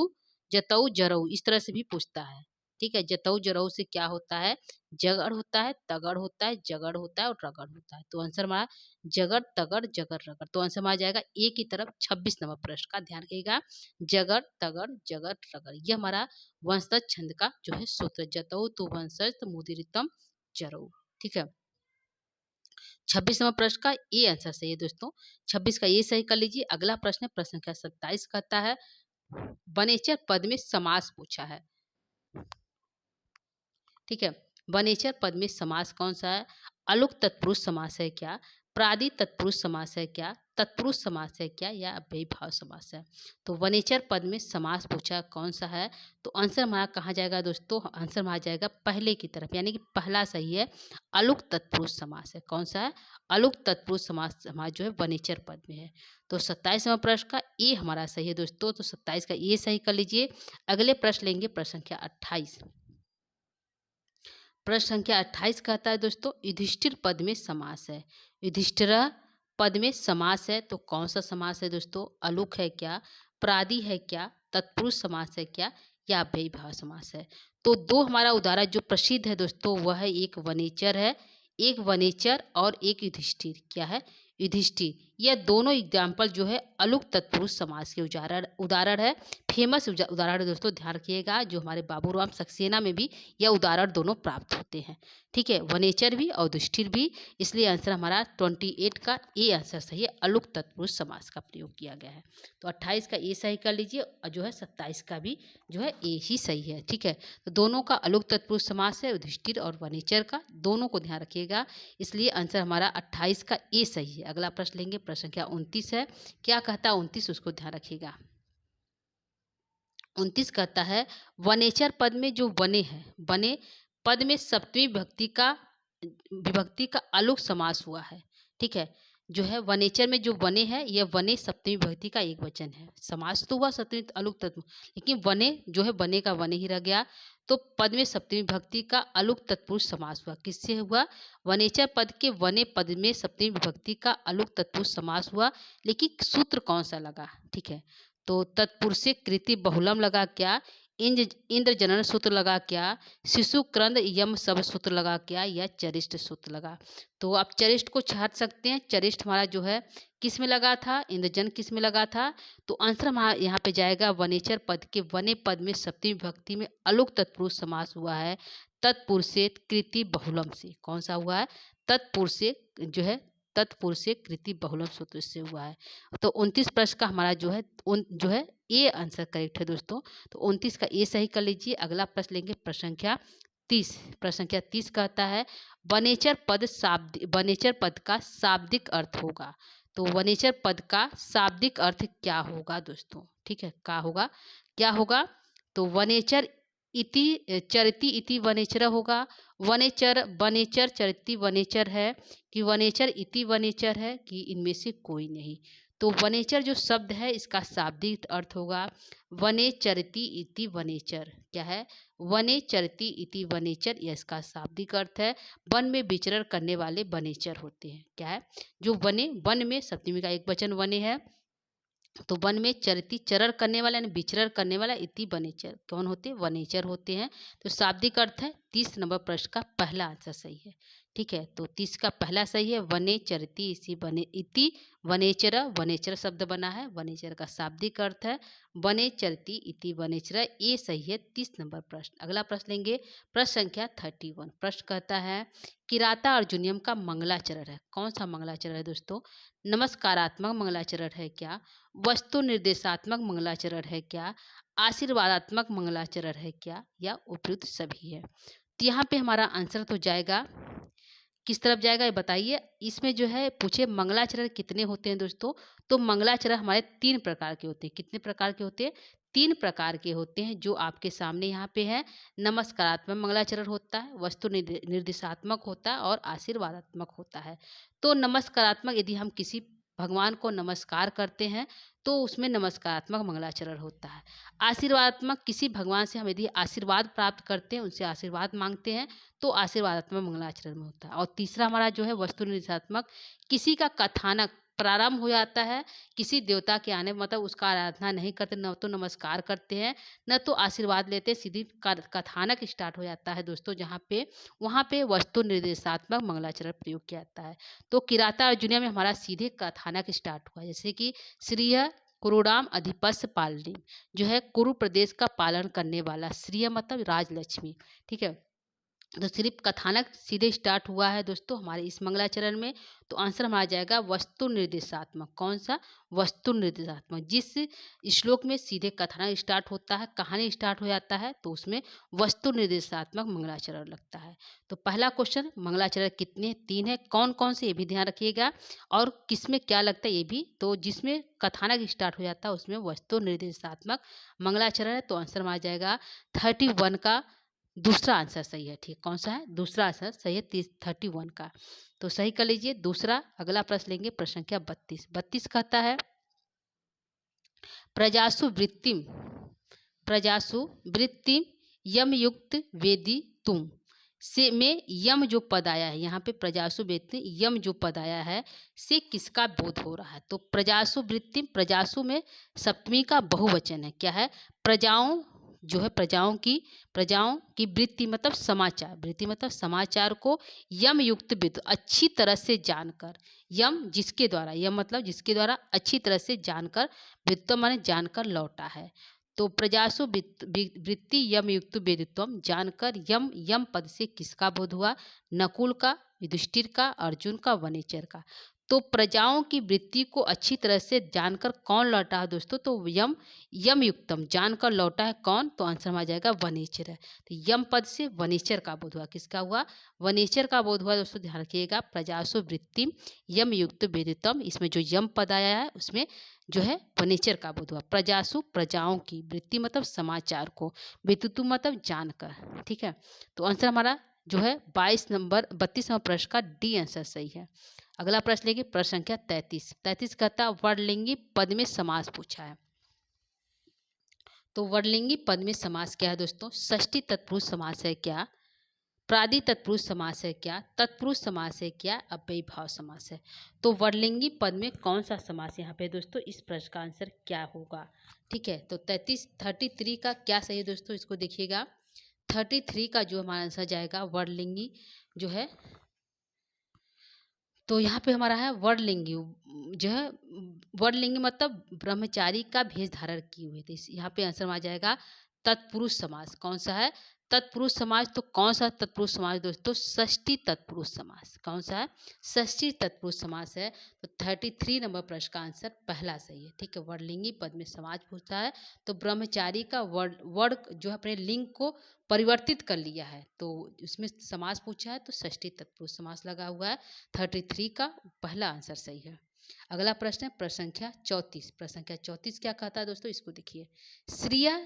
जतऊ जरऊ इस तरह से भी पूछता है। ठीक है, जतऊ जरऊ से क्या होता है? जगड़ होता है, तगड़ होता है, जगड़ होता है और रगड़ होता है। तो आंसर हमारा जगड़ तगड़ जगड़ रगड़। तो आंसर हमारा जाएगा ए की तरफ। 26 नंबर प्रश्न का ध्यान रखिएगा, जगड़ तगड़ जगड़ रगड़, ये हमारा वंशज छंद का जो है सूत्र, जतऊ तु वंशज मुदिरितम जरऊ। ठीक है, 26 नंबर प्रश्न का ए आंसर सही है दोस्तों। 26 का ये सही कर लीजिए। अगला प्रश्न है प्रश्न संख्या 27 कहता है वनेचर पद में समास पूछा है। ठीक है, वनेचर पद में समास कौन सा है? अलुक तत्पुरुष समास है क्या? प्रादि तत्पुरुष समास है क्या? तत्पुरुष समास है क्या या अव्ययीभाव समास है? तो वनेचर पद में समास पूछा कौन सा है? तो आंसर हमारा कहाँ जाएगा दोस्तों? आंसर हमारा जाएगा पहले की तरफ, यानी कि पहला सही है, अलुक तत्पुरुष समास है। कौन सा है? अलुक तत्पुरुष समास हमारा जो है वनेचर पद में है। तो 27वां प्रश्न का ए हमारा सही है दोस्तों। तो 27 का ए सही कर लीजिए। अगले प्रश्न लेंगे प्रश्न संख्या 28। प्रश्न संख्या 28 कहता है दोस्तों युधिष्ठिर पद में समास है। युधिष्ठिर पद में समास है तो कौन सा समास है दोस्तों? अलुक है क्या? प्रादि है क्या? तत्पुरुष समास है क्या या अव्ययीभाव समास है? तो दो हमारा उदाहरण जो प्रसिद्ध है दोस्तों वह है एक वनेचर है, एक वनेचर और एक युधिष्ठिर। क्या है? युधिष्ठिर। यह दोनों एग्जाम्पल जो है अलुक तत्पुरुष समास के उदाहरण है। फेमस उदाहरण दोस्तों, ध्यान रखिएगा, जो हमारे बाबूराम सक्सेना में भी यह उदाहरण दोनों प्राप्त होते हैं। ठीक है, वनेचर भी और युधिष्ठिर भी। इसलिए आंसर हमारा 28 का ए आंसर सही है, अलुक तत्पुरुष समास का प्रयोग किया गया है। तो 28 का ए सही कर लीजिए और जो है 27 का भी जो है ए ही सही है। ठीक है, तो दोनों का अलुक तत्पुरुष समास है, युधिष्ठिर और वनेचर का, दोनों को ध्यान रखिएगा। इसलिए आंसर हमारा 28 का ए सही है। अगला प्रश्न लेंगे, प्रश्न संख्या 29 है। क्या कहता है 29, उसको ध्यान रखिएगा। 29 कहता है वनेचर पद में जो वने है, वने पद में सप्तमी विभक्ति का अलुक समास हुआ है। ठीक है, जो है वनेचर में जो वने है यह वने सप्तमी विभक्ति का एक वचन है। समास तो हुआ सप्तमी अलुक तत्व, लेकिन वने जो है वने का वने ही रह गया। तो पद में सप्तमी विभक्ति का अलुक तत्पुरुष समास हुआ। किससे हुआ? वनेचर पद के वने पद में सप्तमी विभक्ति का अलुक तत्पुरुष समास हुआ, लेकिन सूत्र कौन सा लगा? ठीक है, तो तत्पुरुषे कृति बहुलम लगा क्या? इंद्र जनन सूत्र लगा क्या? शिशु क्रंद यम सब सूत्र लगा क्या या चरिष्ट सूत्र लगा? तो आप चरिष्ट को छाट सकते हैं। चरिष्ट हमारा जो है किस में लगा था? इंद्रजन किस में लगा था? तो आंसर हमारा यहाँ पे जाएगा वनेचर पद के वने पद में सप्तमी विभक्ति में अलुक तत्पुरुष समास हुआ है तत्पुरुषे कृति बहुलम से। कौन सा हुआ है? तत्पुरुषे जो है तत्पुरुषे कृति बहुलम सूत्र से हुआ है। तो 29 प्रश्न का हमारा जो है ए आंसर करेक्ट है दोस्तों। तो 29 का ए सही कर लीजिए। अगला प्रश्न लेंगे प्रश्न संख्या 30। प्रश्न संख्या 30 कहता है वनेचर पद का शाब्दिक अर्थ होगा। तो वनेचर पद का शाब्दिक अर्थ क्या होगा दोस्तों? ठीक है, क्या होगा? तो वनेचर इति चरति इति वनेचर होगा। वनेचर चरति वनेचर है कि वनेचर इति वनेचर है कि इनमें से कोई नहीं। तो वनेचर जो शब्द है इसका शाब्दिक अर्थ होगा वने चरति इति वनेचर। क्या है? वने चरति इति वनेचर, यह इसका शाब्दिक अर्थ है। वन में विचरण करने वाले वनेचर होते हैं। क्या है? जो वन में सप्तमी का एक वचन वने है, तो वन में चरती चरण करने वाला यानी विचरण करने वाला इति वनेचर कौन होते हैं? वनेचर होते हैं। तो शाब्दिक अर्थ है 30 नंबर प्रश्न का पहला आंसर सही है। ठीक है, तो 30 का पहला सही है वने चरती इति वनेचर। वनेचर शब्द बना है, वनेचर का शाब्दिक अर्थ है वने चरती इति वनेचर। ये सही है 30 नंबर प्रश्न। अगला प्रश्न लेंगे प्रश्न संख्या 31। प्रश्न कहता है किराता अर्जुनियम का मंगलाचरण है। कौन सा मंगलाचरण है दोस्तों? नमस्कारात्मक मंगलाचरण है क्या? वस्तु निर्देशात्मक मंगलाचरण है क्या? आशीर्वादात्मक मंगलाचरण है क्या या उपयुक्त सभी है? तो यहाँ पे हमारा आंसर तो जाएगा किस तरफ जाएगा ये बताइए। इसमें जो है पूछे मंगलाचरण कितने होते हैं दोस्तों? तो मंगलाचरण हमारे 3 प्रकार के होते हैं। कितने प्रकार के होते हैं? 3 प्रकार के होते हैं, जो आपके सामने यहाँ पे है। नमस्कारात्मक मंगलाचरण होता है, वस्तु निर्देशात्मक होता है और आशीर्वादात्मक होता है। तो नमस्कारात्मक यदि हम किसी भगवान को नमस्कार करते हैं तो उसमें नमस्कारात्मक मंगलाचरण होता है। आशीर्वादात्मक किसी भगवान से हम यदि आशीर्वाद प्राप्त करते हैं, उनसे आशीर्वाद मांगते हैं, तो आशीर्वादात्मक मंगलाचरण में होता है। और तीसरा हमारा जो है वस्तु निर्देशात्मक, किसी का कथानक प्रारंभ हो जाता है किसी देवता के आने, मतलब उसका आराधना नहीं करते, न तो नमस्कार करते हैं न तो आशीर्वाद लेते, सीधी कथानक स्टार्ट हो जाता है दोस्तों, जहाँ पे वहाँ पे वस्तु निर्देशात्मक मंगलाचरण प्रयोग किया जाता है। तो किराता अर्जुनिया में हमारा सीधे कथानक स्टार्ट हुआ, जैसे कि श्रीय कुरुराम अधिपस्य पालनी, जो है कुरु प्रदेश का पालन करने वाला। श्रीय मतलब राजलक्ष्मी। ठीक है, तो सिर्फ कथानक सीधे स्टार्ट हुआ है दोस्तों हमारे इस मंगलाचरण में। तो आंसर हमारा जाएगा वस्तु निर्देशात्मक। कौन सा? वस्तु निर्देशात्मक। जिस श्लोक में सीधे कथानक स्टार्ट होता है, कहानी स्टार्ट हो जाता है, तो उसमें वस्तु निर्देशात्मक मंगलाचरण लगता है। तो पहला क्वेश्चन, मंगलाचरण कितने? 3 है। कौन कौन से, ये भी ध्यान रखिएगा। और किसमें क्या लगता है ये भी। तो जिसमें कथानक स्टार्ट हो जाता है उसमें वस्तु निर्देशात्मक मंगलाचरण है। तो आंसर हमारा जाएगा 31 का दूसरा आंसर सही है। ठीक, कौन सा है? दूसरा आंसर सही है 31 का। तो सही कर लीजिए दूसरा। अगला प्रश्न लेंगे, प्रश्न संख्या 32 कहता है प्रजासु वृत्तिम, प्रजासु वृत्तिम यम युक्त वेदी तुम से में यम जो पद आया है, यहाँ पे प्रजासु वृत्ति यम जो पद आया है से किसका बोध हो रहा है? तो प्रजासु वृत्तिम, प्रजासु में सप्तमी का बहुवचन है। क्या है? प्रजाओं जो है, प्रजाओं की वृत्ति मतलब समाचार, वृत्ति मतलब समाचार को यम युक्त विद अच्छी तरह से जानकर, यम जिसके द्वारा, यम मतलब जिसके द्वारा अच्छी तरह से जानकर, वित्त माने जानकर लौटा है। तो प्रजासु वृत्ति यम युक्त वेदित्वम, जानकर यम पद से किसका बोध हुआ? नकुल का, युधिष्ठिर का, अर्जुन का, वनेचर का। तो प्रजाओं की वृत्ति को अच्छी तरह से जानकर कौन लौटा है दोस्तों? तो यम युक्तम, जानकर लौटा है कौन? तो आंसर आ जाएगा वनेचर है। तो यम पद से वनेचर का बोध हुआ। किसका हुआ? वनेचर का बोध हुआ दोस्तों, ध्यान रखिएगा। प्रजासु वृत्तिम यम युक्त वेदितम, इसमें जो यम पद आया है उसमें जो है वनेचर का बोध हुआ। प्रजासु प्रजाओं की, वृत्ति मतलब समाचार को, वेदितु मतलब जानकर। ठीक है, तो आंसर हमारा जो है 32 नंबर प्रश्न का डी आंसर सही है। अगला प्रश्न लेंगे, प्रश्न संख्या 33 कहता वर्णलिंगी पद में समास पूछा है। तो वर्णलिंगी पद में समास क्या है दोस्तों? षष्ठी तत्पुरुष समास है क्या? प्रादि तत्पुरुष समास है क्या? तत्पुरुष समास है क्या? अव्ययीभाव समास है? तो वर्णलिंगी पद में कौन सा समास यहाँ पे दोस्तों? इस प्रश्न का आंसर क्या होगा? ठीक है, तो 33 का क्या सही है दोस्तों? इसको देखिएगा। 33 का जो हमारा आंसर जाएगा वर्णलिंगी जो है, तो यहाँ पे हमारा है वर्णलिंगी जो है, वर्णलिंगी मतलब ब्रह्मचारी का भेष धारण किए हुए थे। यहाँ पे आंसर आ जाएगा तत्पुरुष समास। कौन सा है? तत्पुरुष समास। तो कौन सा तत्पुरुष समास दोस्तों? षष्ठी तत्पुरुष समास। कौन सा है? षष्ठी तत्पुरुष समास है। तो 33 नंबर प्रश्न का आंसर पहला सही है। ठीक है, वर्णलिंगी पद में समास पूछता है तो ब्रह्मचारी का वर्ण जो है अपने लिंग को परिवर्तित कर लिया है, तो उसमें समास पूछा है तो षष्ठी तत्पुरुष समास लगा हुआ है। 33 का पहला आंसर सही है। अगला प्रश्न है प्रश्न संख्या 34। प्रश्न संख्या 34 क्या कहता है दोस्तों? इसको देखिए। श्रिया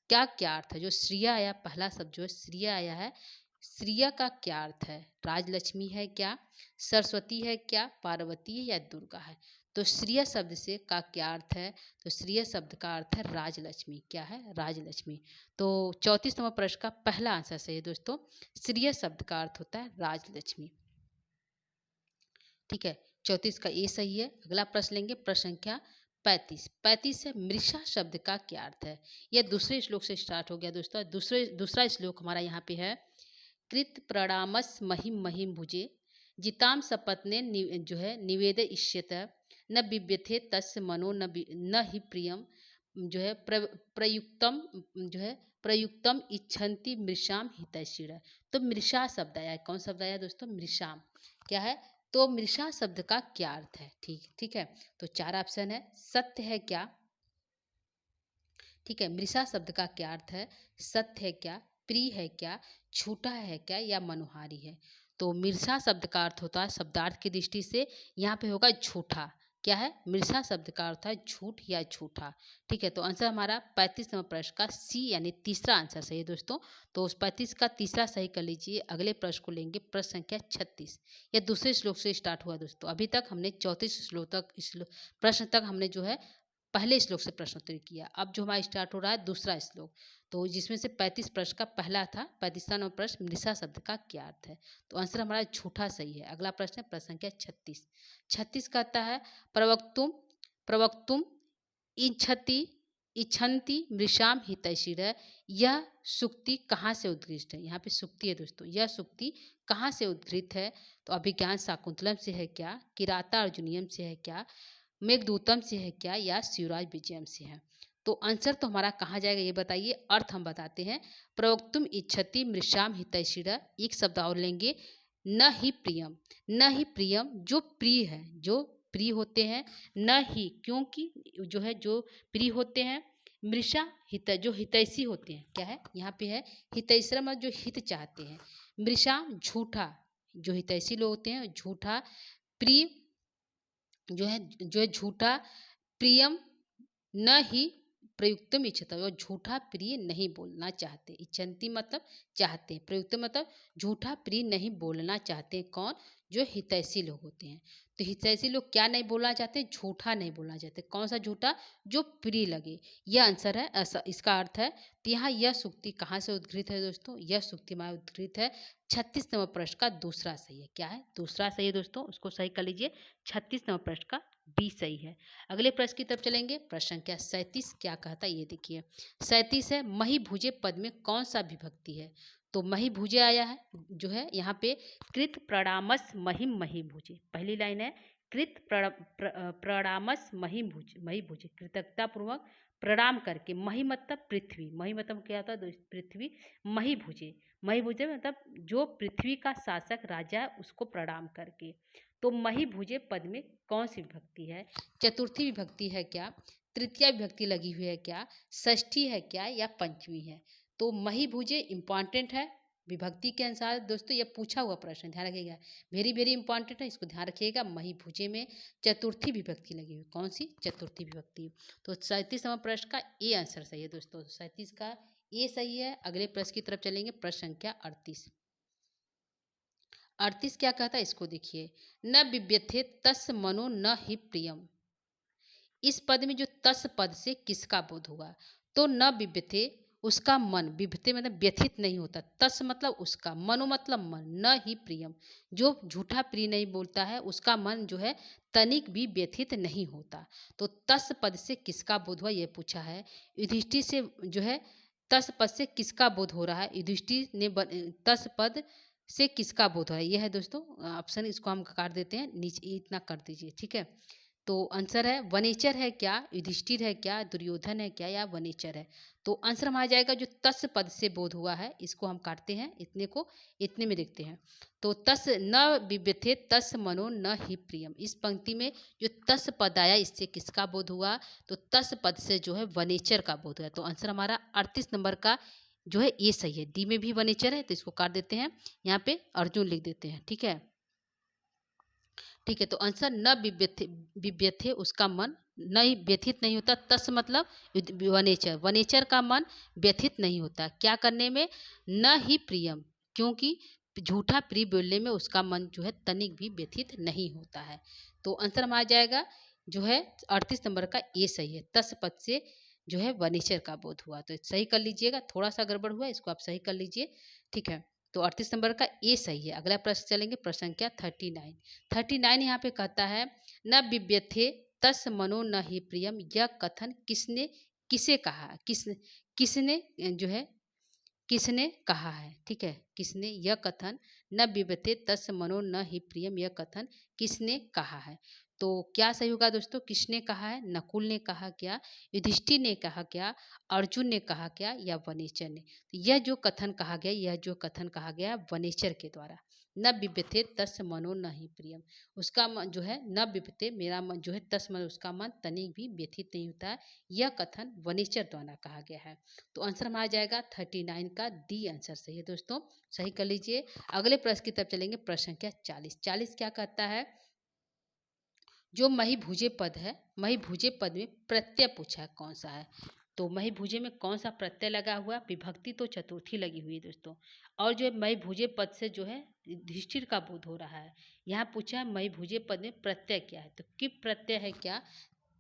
क्या क्या अर्थ है? जो श्रिया आया, पहला शब्द जो है श्रिया आया है, श्रिया का क्या अर्थ है? राजलक्ष्मी है क्या? सरस्वती है क्या? पार्वती है या दुर्गा है? तो श्रिया शब्द से का क्या अर्थ है? तो श्रिया शब्द का अर्थ है राजलक्ष्मी। क्या है? राजलक्ष्मी। तो 34 नंबर प्रश्न का पहला आंसर सही है दोस्तों। श्रिय शब्द का अर्थ होता है राजलक्ष्मी। ठीक है, 34 का ये सही है। अगला प्रश्न लेंगे, प्रश्न संख्या 35 है मृषा शब्द का क्या अर्थ है? यह दूसरे श्लोक से स्टार्ट हो गया दोस्तों। दूसरा श्लोक हमारा यहाँ पे है। कृत प्रणामस महिम महिम भुजे जिताम सपत्ने जो है निवेद इष्यत न बिव्यथे तस्य मनो न ही प्रियम जो है प्रयुक्तम जो है प्रयुक्तम इच्छन्ति मृषाम हितैषिण। तो मृषा शब्द आया है। कौन शब्द आया दोस्तों? मृषाम। क्या है? तो मृषा शब्द का क्या अर्थ है? ठीक है, तो 4 ऑप्शन है। सत्य है क्या? ठीक है, मृषा शब्द का क्या अर्थ है? सत्य है क्या? प्रिय है क्या? झूठा है क्या? या मनोहारी है? तो मृषा शब्द का अर्थ होता है शब्दार्थ की दृष्टि से यहाँ पे होगा झूठा। क्या है? मृषा शब्द का अर्थ है झूठ या झूठा। ठीक है, तो आंसर हमारा 35 नंबर प्रश्न का सी यानी तीसरा आंसर सही है दोस्तों। तो उस 35 का तीसरा सही कर लीजिए। अगले प्रश्न को लेंगे, प्रश्न संख्या 36। यह दूसरे श्लोक से स्टार्ट हुआ दोस्तों। अभी तक हमने 34 श्लोक तक प्रश्न तक हमने जो है पहले श्लोक से प्रश्नोत्तर किया। अब जो हमारा स्टार्ट हो रहा है दूसरा श्लोक, तो जिसमें से 35 प्रश्न का पहला था। 35वां नंबर प्रश्न मृषा शब्द का क्या अर्थ है? तो आंसर हमारा झूठा सही है। अगला प्रश्न है प्रश्न संख्या 36 कहता है प्रवक्तुम इच्छति इच्छन्ति मृषाम हितैषिण। यह सुक्ति कहाँ से उद्गृष्ट है? यहाँ पे सुक्ति है दोस्तों। यह सुक्ति कहाँ से उद्गृत है? तो अभिज्ञान शाकुंतलम से है क्या? किराता अर्जुनियम से है क्या? मेघदूतम से है क्या? या शिवराज विजयम से है? तो आंसर तो हमारा कहाँ जाएगा ये बताइए। अर्थ हम बताते हैं। प्रवक्तुम इच्छति मृषाम हितैषिणः, एक शब्द और लेंगे, न ही प्रियम। न ही प्रियम जो प्रिय है, जो प्रिय होते हैं, न ही क्योंकि जो है जो प्रिय होते हैं, मृषा हित जो हितैषी होते हैं, क्या है यहाँ पे है हितैषी जो हित चाहते हैं, मृषा झूठा, जो हितैषी लोग होते हैं झूठा, प्रिय जो है झूठा, प्रियम न ही प्रयुक्तम इच्छता, वो झूठा प्रिय नहीं बोलना चाहते। इच्छन्ति मतलब चाहते हैं, प्रयुक्त मतलब झूठा प्रिय नहीं बोलना चाहते। कौन? जो हितैषी लोग होते हैं। तो हितैषी लोग क्या नहीं बोलना चाहते? झूठा नहीं बोलना चाहते। कौन सा झूठा? जो प्रिय लगे। यह आंसर है, ऐसा इसका अर्थ है। तो यहाँ यह सूक्ति कहाँ से उद्घृत है दोस्तों? यह सूक्ति हमारा उद्घृत है 36 नंबर प्रश्न का दूसरा सही है। क्या है? दूसरा सही है दोस्तों, उसको सही कर लीजिए। 36 नंबर प्रश्न का बी सही है। अगले प्रश्न की तरफ चलेंगे। प्रश्न संख्या 37 क्या कहता है ये देखिए। 37 है, मही भुजे पद में कौन सा विभक्ति है? तो मही भुजे आया है, जो है यहाँ पे कृत प्रणामस महिम मही भुजे। पहली लाइन है कृत प्रणामस महिम भुजे, मही भुजे कृतज्ञता पूर्वक प्रणाम करके। मही मतलब पृथ्वी, मही मतलब क्या होता है? पृथ्वी। मही भुजे, मही भुजे मतलब जो पृथ्वी का शासक राजा है उसको प्रणाम करके। तो मही भुजे पद में कौन सी विभक्ति है? चतुर्थी विभक्ति है क्या? तृतीया विभक्ति लगी हुई है क्या? षष्ठी है क्या? या पंचमी है? तो मही भुजे इंपॉर्टेंट है विभक्ति के अनुसार दोस्तों, यह पूछा हुआ प्रश्न, ध्यान रखिएगा, वेरी वेरी इंपॉर्टेंट है, इसको ध्यान रखिएगा। मही भुजे में चतुर्थी विभक्ति लगी हुई, कौन सी? चतुर्थी विभक्ति। तो 37 नंबर प्रश्न का ए आंसर सही है दोस्तों, 37 का ए सही है। अगले प्रश्न की तरफ चलेंगे। प्रश्न संख्या 38। 38 क्या कहता है इसको देखिए। न बिब्यथे तस् मनो न ही प्रियम। इस पद में जो तस् पद से किसका बोध हुआ? तो न बिब्यथे उसका मन, बिभते मतलब व्यथित नहीं होता, तस् मतलब उसका, मनो मतलब मन, न ही प्रियम जो झूठा प्रिय नहीं बोलता है उसका मन जो है तनिक भी व्यथित नहीं होता। तो तस् पद से किसका बोध हुआ ये पूछा है। युधिष्ठिर से जो है तस् पद से किसका बोध हो रहा है? युधिष्ठिर ने तस् पद से किसका बोध हो रहा है? यह है दोस्तों ऑप्शन, इसको हम काट देते हैं नीचे, इतना कर दीजिए ठीक है। तो आंसर है वनेचर है क्या, युधिष्ठिर है क्या, दुर्योधन है क्या, या वनेचर है? तो आंसर हमारा जाएगा जो तस् पद से बोध हुआ है, इसको हम काटते हैं, इतने को इतने में देखते हैं। तो तस् न बिब्यथे तस् मनो न ही प्रियम, इस पंक्ति में जो तस् पद आया इससे किसका बोध हुआ? तो तस् पद से जो है वनेचर का बोध हुआ। तो आंसर हमारा 38 नंबर का जो है ये सही है। डी में भी वनेचर है तो इसको काट देते हैं, यहाँ पे अर्जुन लिख देते हैं ठीक है। ठीक है, तो आंसर न बिव्यथे उसका मन नहीं व्यथित नहीं होता। तस् मतलब वनेचर, वनेचर का मन व्यथित नहीं होता क्या करने में? न ही प्रियम, क्योंकि झूठा प्रिय बोलने में उसका मन जो है तनिक भी व्यथित नहीं होता है। तो आंसर हमारा जाएगा जो है 38 नंबर का ये सही है। तस् पद से जो है वनेचर का बोध हुआ, तो सही कर लीजिएगा। थोड़ा सा गड़बड़ हुआ, इसको आप सही कर लीजिए ठीक है। तो 38 नंबर का ए सही है। अगला प्रश्न चलेंगे, प्रश्न संख्या 39। 39 यहाँ पे कहता है न बिब्यथे तस् मनो न ही प्रियम, यह कथन किसने किसे कहा? किसने जो है किसने कहा है ठीक है। किसने यह कथन न बिब्यथे तस् मनो न ही प्रियम, यह कथन किसने कहा है? तो क्या सही होगा दोस्तों? किसने कहा है? नकुल ने कहा क्या, युधिष्ठिर ने कहा क्या, अर्जुन ने कहा क्या, या वनेचर ने? तो यह जो कथन कहा गया, यह जो कथन कहा गया वनेचर के द्वारा। न बिब्यथे तस् मनो न ही प्रियम, उसका मन जो है न बिब्यथे, मेरा मन जो है तस् मन उसका मन तनिक भी व्यथित नहीं होता है, यह कथन वनेचर द्वारा कहा गया है। तो आंसर हमारा जाएगा 39 का डी आंसर सही है दोस्तों, सही कर लीजिए। अगले प्रश्न की तरफ चलेंगे। प्रश्न संख्या 40। 40 क्या कहता है? जो मही भुजे पद है, मही भुजे पद में प्रत्यय पूछा है कौन सा है? तो मही भुजे में कौन सा प्रत्यय लगा हुआ? विभक्ति तो चतुर्थी लगी हुई है दोस्तों। और जो मही भुजे पद से जो है युधिष्ठिर का बोध हो रहा है। यहाँ पूछा है मही भुजे पद में प्रत्यय क्या है? तो किप प्रत्यय है क्या,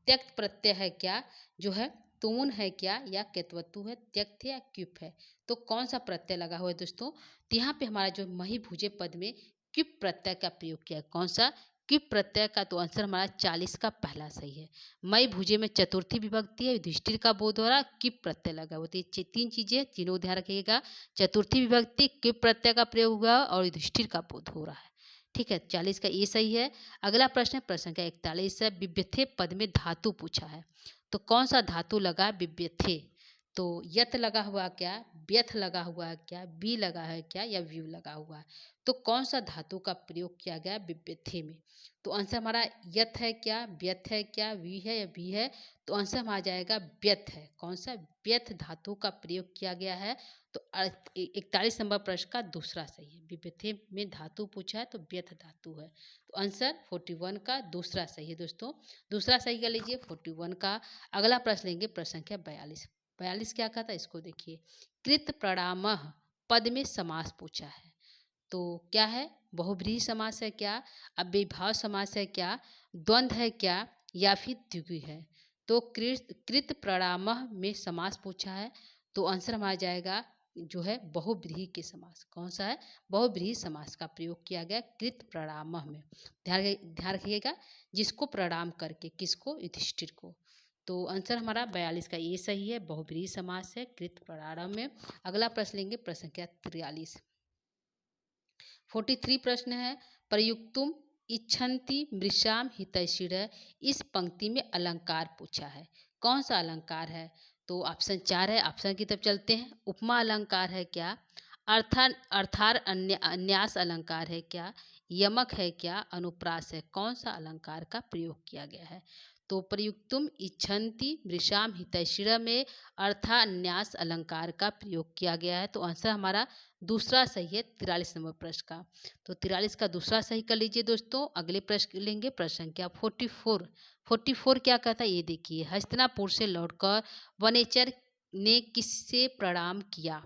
त्यक्त प्रत्यय है क्या, जो है तून है क्या, या केतवतु है, त्यक्त है या क्युप है? तो कौन सा प्रत्यय लगा हुआ है दोस्तों? तो यहाँ पे हमारा जो मही भुजे पद में क्युप प्रत्यय का प्रयोग किया है, कौन सा? क्युप प्रत्यय का। तो आंसर हमारा 40 का पहला सही है। मई भुजे में चतुर्थी विभक्ति है, युधिष्ठिर का बोध हो रहा, क्युप प्रत्यय लगा हुआ। तो ये तीन चीजें, तीनों ध्यान रखिएगा। चतुर्थी विभक्ति, क्युप प्रत्यय का प्रयोग हुआ और युधिष्ठिर का बोध हो रहा है ठीक है, 40 का ये सही है। अगला प्रश्न है, प्रश्न संख्या 41 है, विव्यथे पद में धातु पूछा है। तो कौन सा धातु लगा विव्यथे? तो यत लगा हुआ क्या, व्यथ लगा हुआ है क्या, बी लगा है क्या, या व्यू लगा हुआ है? तो कौन सा धातु का प्रयोग किया गया विव्यथे में? तो आंसर हमारा यत है क्या, व्यथ है क्या, वी है या बी है? तो आंसर हमारा जाएगा व्यथ है। कौन सा? व्यथ धातु का प्रयोग किया गया है। तो 41 नंबर प्रश्न का दूसरा सही है। विव्यथे में धातु पूछा है तो व्यथ धातु है। तो आंसर 41 का दूसरा सही है दोस्तों। दूसरा सही कर लीजिए 41 का। अगला प्रश्न लेंगे, प्रश्न संख्या 42। 42 क्या कहता है, इसको देखिए। कृत प्रणामः पद में समास पूछा है। तो क्या है? बहुब्रीहि समास है क्या, अव्ययीभाव समास है क्या, द्वंद्व है क्या, या फिर द्विगु है? तो कृत प्रणामः में समास पूछा है। तो आंसर हमारा जाएगा जो है बहुब्रीहि के समास। कौन सा है? बहुब्रीहि समास का प्रयोग किया गया कृत प्रणामः में। ध्यान रखिएगा, जिसको प्रणाम करके, किसको? युधिष्ठिर को। तो आंसर हमारा 42 का ये सही है, बहुब्रीहि समास है कृत प्रणाम में। अगला प्रश्न लेंगे, प्रश्न संख्या 43। 43 प्रश्न है, प्रयुक्तुम इच्छन्ति मृषाम हितैषिणः। इस पंक्ति में अलंकार पूछा है। कौन सा अलंकार है? तो ऑप्शन 4 है। ऑप्शन की तरफ चलते हैं। उपमा अलंकार है क्या, अर्थार अन्यास अलंकार है क्या, यमक है क्या, अनुप्रास है? कौन सा अलंकार का प्रयोग किया गया है? तो प्रयुक्तुम इच्छन्ति मृषाम हितैषिणः में अर्थान्यास अलंकार का प्रयोग किया गया है। तो आंसर हमारा दूसरा सही है 43 नंबर प्रश्न का। तो 43 का दूसरा सही कर लीजिए दोस्तों। अगले प्रश्न लेंगे, प्रश्न संख्या 44। 44 क्या कहता है ये देखिए। हस्तिनापुर से लौटकर वनेचर ने किससे प्रणाम किया?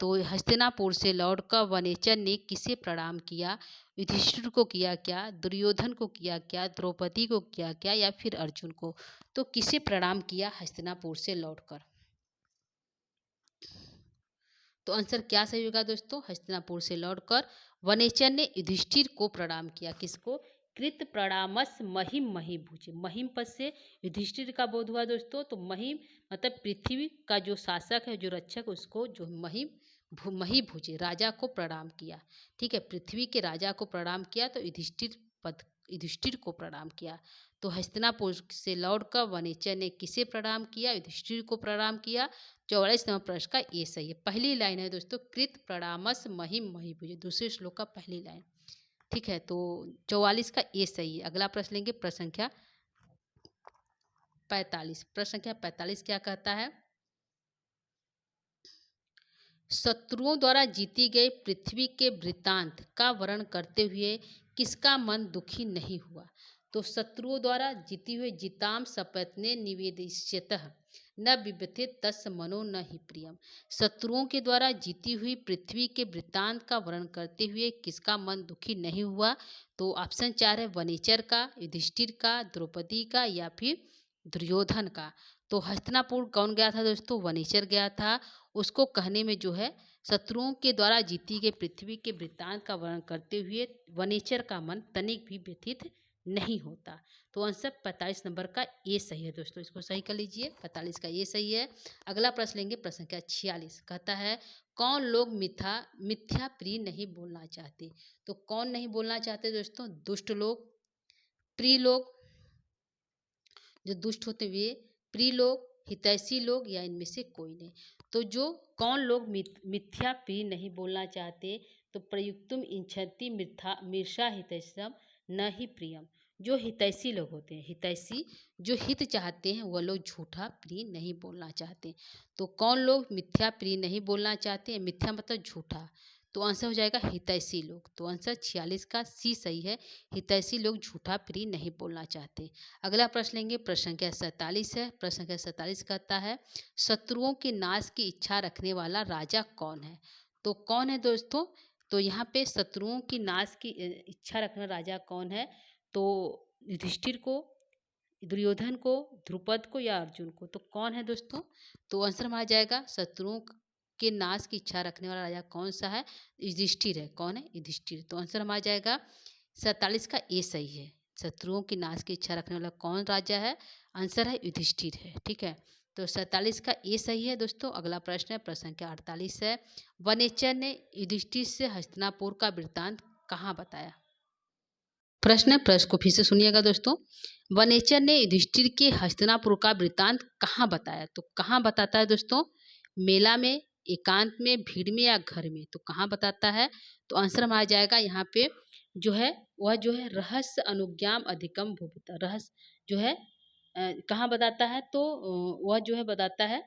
तो हस्तिनापुर से लौटकर वनेचर ने किसे प्रणाम किया? युधिष्ठिर को किया क्या, दुर्योधन को किया क्या, द्रौपदी को किया क्या, या फिर अर्जुन को? तो किसे प्रणाम किया हस्तिनापुर से लौटकर? तो आंसर क्या सही होगा दोस्तों? हस्तिनापुर से लौटकर वनेचर ने युधिष्ठिर को प्रणाम किया। किसको? कृत प्रणामस महिम महीभुज। महिम पद से युधिष्ठिर का बोध हुआ दोस्तों। तो महिम मतलब पृथ्वी का जो शासक है, जो रक्षक, उसको जो महीभुज राजा को प्रणाम किया। ठीक है, पृथ्वी के राजा को प्रणाम किया। तो युधिष्ठिर को प्रणाम किया। तो हस्तिनापुर से लौटकर वनेचर ने किसे प्रणाम किया? युधिष्ठिर को प्रणाम किया। 44 नंबर प्रश्न का ये सही है। पहली लाइन है दोस्तों, कृत प्रणामस महिम महीभुज, दूसरे श्लोक का पहली लाइन। ठीक है, तो 44 का ये सही है। अगला प्रश्न लेंगे, प्रश्न संख्या 45। प्रश्न संख्या 45 क्या कहता है? शत्रुओं द्वारा जीती गई पृथ्वी के वृत्तांत का वर्णन करते हुए किसका मन दुखी नहीं हुआ? तो शत्रुओं द्वारा जीती हुई जिताम सपत्ने निवेदिष्यतः न बिभ्यते तस् मनो न ही प्रियम। शत्रुओं के द्वारा जीती हुई पृथ्वी के वृत्तांत का वर्णन करते हुए किसका मन दुखी नहीं हुआ? तो ऑप्शन 4 है, वनेचर का, युधिष्ठिर का, द्रौपदी का, या फिर दुर्योधन का। तो हस्तिनापुर कौन गया था दोस्तों? वनेचर गया था। उसको कहने में जो है, शत्रुओं के द्वारा जीती गई पृथ्वी के वृत्तांत का वर्णन करते हुए वनेचर का मन तनिक भी व्यथित नहीं होता। तो आंसर 45 नंबर का ये सही है दोस्तों। इसको सही कर लीजिए, 45 का ये सही है। अगला प्रश्न लेंगे, प्रश्न संख्या 46। कहता है, कौन लोग मिथ्या प्रिय नहीं बोलना चाहते? तो कौन नहीं बोलना चाहते दोस्तों? दुष्ट लोग, प्रिय लोग, जो दुष्ट होते हुए, प्रिय लोग, हितैषी लोग, या इनमें से कोई नहीं? तो जो कौन लोग मिथ्या प्रिय नहीं बोलना चाहते? तो प्रयुक्तुम इंछति मिर्षा हितैषम न ही प्रियम। जो हितैषी लोग होते हैं, हितैषी जो हित चाहते हैं, वह लोग झूठा प्रिय नहीं बोलना चाहते। तो कौन लोग मिथ्या प्रिय नहीं बोलना चाहते हैं? मिथ्या मतलब झूठा। तो आंसर हो जाएगा हितैषी लोग। तो आंसर 46 का सी सही है। हितैषी लोग झूठा प्रिय नहीं बोलना चाहते। अगला प्रश्न लेंगे, प्रश्न संख्या 47 है। प्रश्न संख्या 47 कहता है, शत्रुओं के नाश की इच्छा रखने वाला राजा कौन है? तो कौन है दोस्तों? तो यहाँ पे शत्रुओं की नाश की इच्छा रखने राजा कौन है? तो युधिष्ठिर को, दुर्योधन को, द्रुपद को, या अर्जुन को? तो कौन है दोस्तों? तो आंसर में आ जाएगा, शत्रुओं के नाश की इच्छा रखने वाला राजा कौन सा है? युधिष्ठिर है। कौन है? युधिष्ठिर। तो आंसर में आ जाएगा 47 का ए सही है। शत्रुओं की नाश की इच्छा रखने वाला कौन राजा है? आंसर है युधिष्ठिर है। ठीक है, तो 47 का ए सही है दोस्तों। अगला प्रश्न है, प्रश्न संख्या 48 है। वनेचर ने युधिष्ठिर से हस्तिनापुर का वृत्तांत कहाँ बताया? प्रश्न को फिर से सुनिएगा दोस्तों। वनेचर ने युधिष्ठिर के हस्तिनापुर का वृत्तांत कहाँ बताया? तो कहाँ बताता है दोस्तों? मेला में, एकांत में, भीड़ में या घर में? तो कहाँ बताता है? तो आंसर में आ जाएगा यहाँ पे जो है वह जो है रहस्य अनुज्ञाम अधिकम भूभुता। रहस्य जो है कहाँ बताता है? तो वह जो है बताता है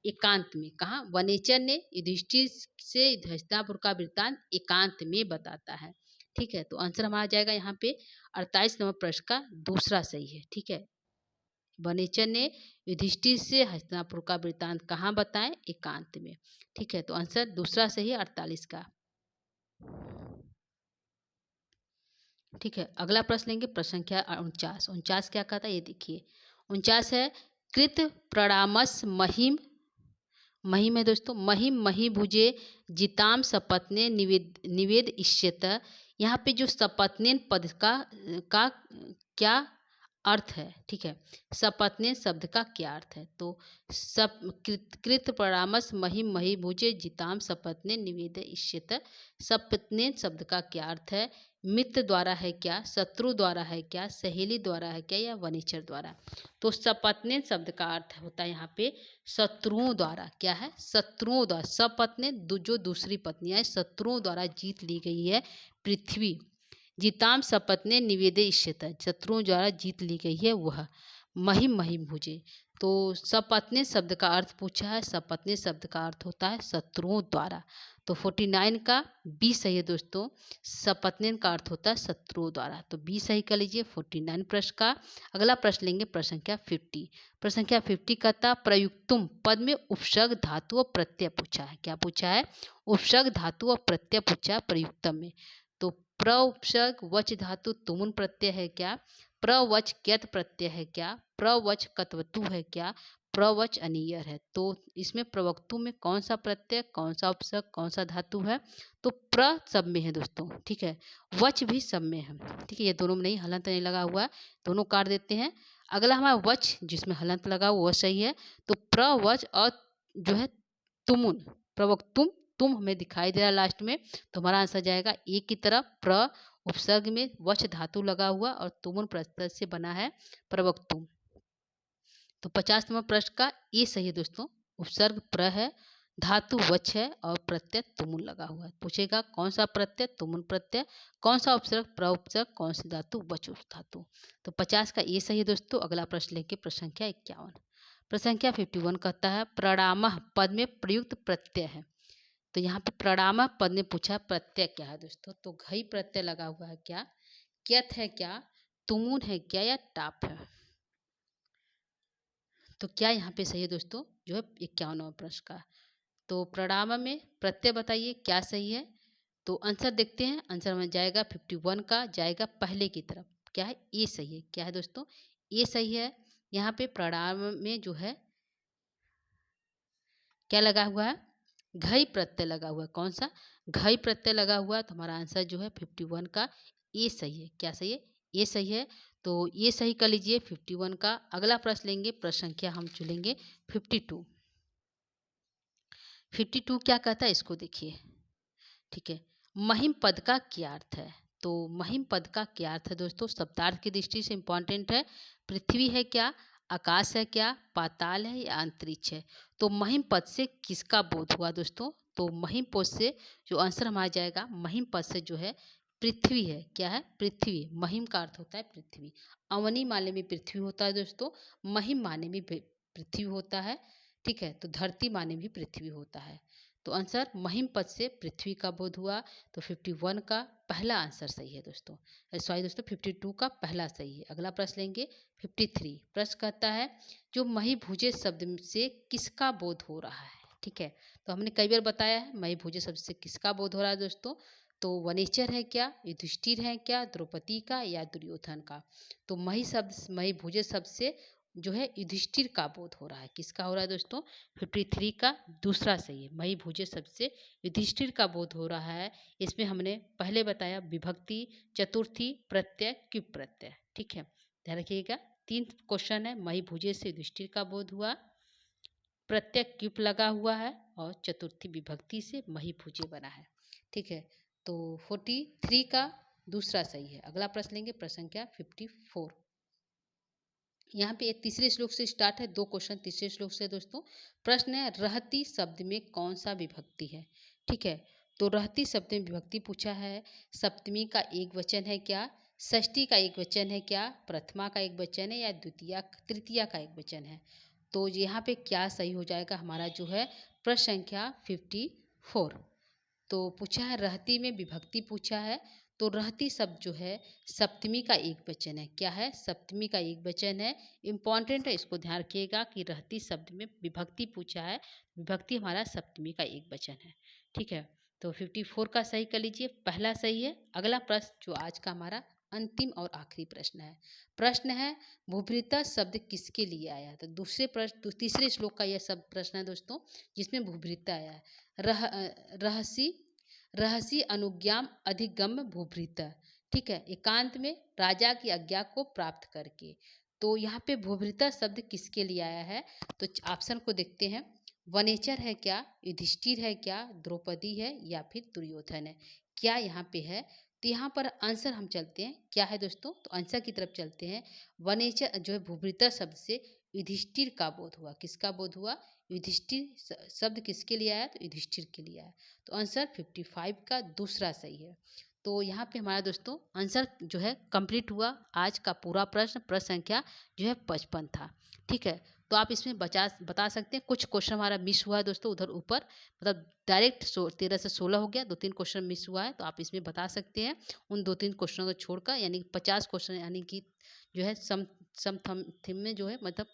एकांत में। कहाँ? वनेचर ने युधिष्ठिर से हस्तिनापुर का वृत्तांत एकांत में बताता है। ठीक है, तो आंसर हमारा आ जाएगा यहाँ पे 48 नंबर प्रश्न का दूसरा सही है। ठीक है, वनेचर ने युधिष्ठिर से हस्तिनापुर का वृत्तांत कहाँ बताएं? एकांत में। ठीक है, तो आंसर दूसरा सही है 48 का। ठीक है, अगला प्रश्न लेंगे प्रश्न संख्या 49। 49 क्या कहता है ये देखिए। 49 है कृत प्रणामस महिम। महिम है दोस्तों, महिम मही भुजे जिताम सपत्ने निवेद इष्यत। यहाँ पे जो सपत्ने पद का क्या अर्थ है? ठीक है, सपत्ने शब्द का क्या अर्थ है? तो सप कृत परामर्श महिम मही भुजे जिताम सपत्ने निवेद इष्यत। सपत्ने शब्द का क्या अर्थ है? मित्र द्वारा है क्या, शत्रु द्वारा है क्या, सहेली द्वारा है क्या, या वनीचर द्वारा? तो सपत्ने शब्द का अर्थ होता है यहाँ पे शत्रुओं द्वारा। क्या है? शत्रुओं द्वारा। सपत्ने जो दूसरी पत्नियां शत्रुओं द्वारा जीत ली गई है पृथ्वी। जिताम सपत्ने निवेदे इष्यत, शत्रुओं द्वारा जीत ली गई है वह। महिम महिम भुजे, तो सपत्ने शब्द का अर्थ पूछा है। सपत्ने शब्द का अर्थ होता है शत्रुओं द्वारा। तो 49 का बी सही है दोस्तों। सपत्ने का अर्थ होता है शत्रुओं द्वारा, तो बी सही कर लीजिए 49 प्रश्न का। अगला प्रश्न लेंगे प्रश्न संख्या 50। प्रश्न संख्या 50 कहता प्रयुक्तुम पद में उपसर्ग धातु और प्रत्यय पूछा है। क्या पूछा है? उपसर्ग धातु और प्रत्यय पूछा है प्रयुक्तम में। तो प्र उपसर्ग वच धातु तुमुन प्रत्यय है क्या? प्रवच क्यत प्रत्यय है क्या? प्रवच कत्वतु है क्या? प्रवच अनियर है। तो इसमें प्रवक्तु में कौन सा प्रत्यय, कौन सा उपसर्ग, कौन सा धातु है? तो प्र सब में है दोस्तों। ठीक है, वच भी सब में है। ठीक है, ये दोनों में नहीं, हलंत नहीं लगा हुआ है, दोनों काट देते हैं। अगला हमारा वच जिसमें हलंत लगा हुआ वह सही है। तो प्रवच और जो है तुमुन, प्रवक्तुम, तुम हमें दिखाई दे रहा है लास्ट में, तो हमारा आंसर जाएगा ए की तरफ। प्र उपसर्ग में वच धातु लगा हुआ और तुमुन प्रत्यय से बना है प्रवक्तुम। तो 50 नंबर प्रश्न का ये सही है दोस्तों। उपसर्ग प्र है, धातु वच है और प्रत्यय तुमुन लगा हुआ है। पूछेगा कौन सा प्रत्यय? तुमुन प्रत्यय। कौन सा उपसर्ग? प्र उपसर्ग। कौन सी धातु? वच धातु। तो 50 का ये सही है दोस्तों। अगला प्रश्न लेके प्रश्न संख्या 51। प्रश्न संख्या 51 कहता है प्रणाम पद में प्रयुक्त प्रत्यय है। तो यहाँ पे प्रणाम पद ने पूछा प्रत्यय क्या है दोस्तों? तो घई प्रत्यय लगा हुआ है क्या, क्यत है क्या, तुमुन है क्या, या टाप है? तो क्या यहाँ पे सही है दोस्तों? जो है 51वां प्रश्न का। तो प्रणाम में प्रत्यय बताइए क्या सही है? तो आंसर देखते हैं। आंसर में जाएगा 51 का जाएगा पहले की तरफ। क्या है? ये सही है। क्या है दोस्तों? ये सही है। यहाँ पे प्रणाम में जो है क्या लगा हुआ है? घई प्रत्यय लगा हुआ है। कौन सा? घई प्रत्यय लगा हुआ है। तो हमारा आंसर जो है 51 का ये सही है। क्या सही है? ये सही है। तो ये सही कर लीजिए 51 का। अगला प्रश्न लेंगे प्रश्न संख्या हम चुनेंगे 52। 52 क्या कहता है इसको देखिए। ठीक है, महिम पद का क्या अर्थ है? तो महिम पद का क्या अर्थ है दोस्तों? शब्दार्थ की दृष्टि से इंपॉर्टेंट है। पृथ्वी है क्या, आकाश है क्या, पाताल है या अंतरिक्ष है? तो महिम पद से किसका बोध हुआ दोस्तों? तो महिम पद से जो आंसर हमारा जाएगा, महिम पद से जो है पृथ्वी है। क्या है? पृथ्वी। महिम का अर्थ होता है पृथ्वी। अवनी माने में पृथ्वी होता है दोस्तों, महिम माने में पृथ्वी होता है। ठीक है, तो धरती माने भी पृथ्वी होता है। तो आंसर महिम पद से पृथ्वी का बोध हुआ। तो 51 का पहला आंसर सही है दोस्तों। सॉरी दोस्तों, 52 का पहला सही है। अगला प्रश्न लेंगे 53। प्रश्न कहता है जो मही भुजे शब्द से किसका बोध हो रहा है? ठीक है, तो हमने कई बार बताया है मही भुजे शब्द से किसका बोध हो रहा है दोस्तों। तो वनेचर है क्या, युधिष्ठिर है क्या, द्रौपदी का या दुर्योधन का? तो मही शब्द, मही भुजे शब्द से जो है युधिष्ठिर का बोध हो रहा है। किसका हो रहा है दोस्तों? 53 का दूसरा सही है। मही भुजे शब्द से युधिष्ठिर का बोध हो रहा है। इसमें हमने पहले बताया विभक्ति, चतुर्थी, प्रत्यय, क्युप प्रत्यय। ठीक है, ध्यान रखिएगा। 3 क्वेश्चन है। मही भुजे से युधिष्ठिर का बोध हुआ, प्रत्यय क्युप लगा हुआ है और चतुर्थी विभक्ति से मही भुजे बना है। ठीक है, तो 43 का दूसरा सही है। अगला प्रश्न लेंगे, प्रश्न संख्या 54। यहाँ पे एक तीसरे श्लोक से स्टार्ट है, 2 क्वेश्चन तीसरे श्लोक से दोस्तों। प्रश्न है, रहती शब्द में कौन सा विभक्ति है? ठीक है, तो रहती शब्द में विभक्ति पूछा है। सप्तमी का एक वचन है क्या, षष्ठी का एक वचन है क्या, प्रथमा का एक वचन है या द्वितीया तृतीया का एक वचन है? तो यहाँ पे क्या सही हो जाएगा हमारा जो है प्रश्न संख्या 54। तो पूछा है रहती में विभक्ति पूछा है, तो रहती शब्द जो है सप्तमी का एक वचन है। क्या है? सप्तमी का एक वचन है। इम्पॉर्टेंट है, इसको ध्यान रखिएगा कि रहती शब्द में विभक्ति पूछा है, विभक्ति हमारा सप्तमी का एक वचन है। ठीक है, तो 54 का सही कर लीजिए, पहला सही है। अगला प्रश्न जो आज का हमारा अंतिम और आखिरी प्रश्न है, प्रश्न है भूभृता शब्द किसके लिए आया? तो दूसरे प्रश्न तीसरे श्लोक का यह सब प्रश्न है दोस्तों, जिसमें भूभृता आया है। रहसी रहसी अनुज्ञाम अधिगम भूभृत। ठीक है, एकांत में राजा की आज्ञा को प्राप्त करके। तो यहाँ पे भूभृता शब्द किसके लिए आया है? तो ऑप्शन को देखते हैं। वनेचर है क्या, युधिष्ठिर है क्या, द्रौपदी है या फिर दुर्योधन है? क्या यहाँ पे है? तो यहाँ पर आंसर हम चलते हैं, क्या है दोस्तों? तो आंसर की तरफ चलते हैं। वनेचर जो है भूभृता शब्द से युधिष्ठिर का बोध हुआ। किसका बोध हुआ? युधिष्ठिर शब्द किसके लिए आया? तो युधिष्ठिर के लिए आया। तो आंसर 55 का दूसरा सही है। तो यहाँ पे हमारा दोस्तों आंसर जो है कंप्लीट हुआ। आज का पूरा प्रश्न संख्या जो है 55 था। ठीक है, तो आप इसमें बता सकते हैं कुछ क्वेश्चन हमारा मिस हुआ है दोस्तों, उधर ऊपर मतलब डायरेक्ट 13 से 16 हो गया, 2-3 क्वेश्चन मिस हुआ है, तो आप इसमें बता सकते हैं उन 2-3 क्वेश्चनों को छोड़कर, यानी 50 क्वेश्चन, यानी कि जो है सम थीम में जो है मतलब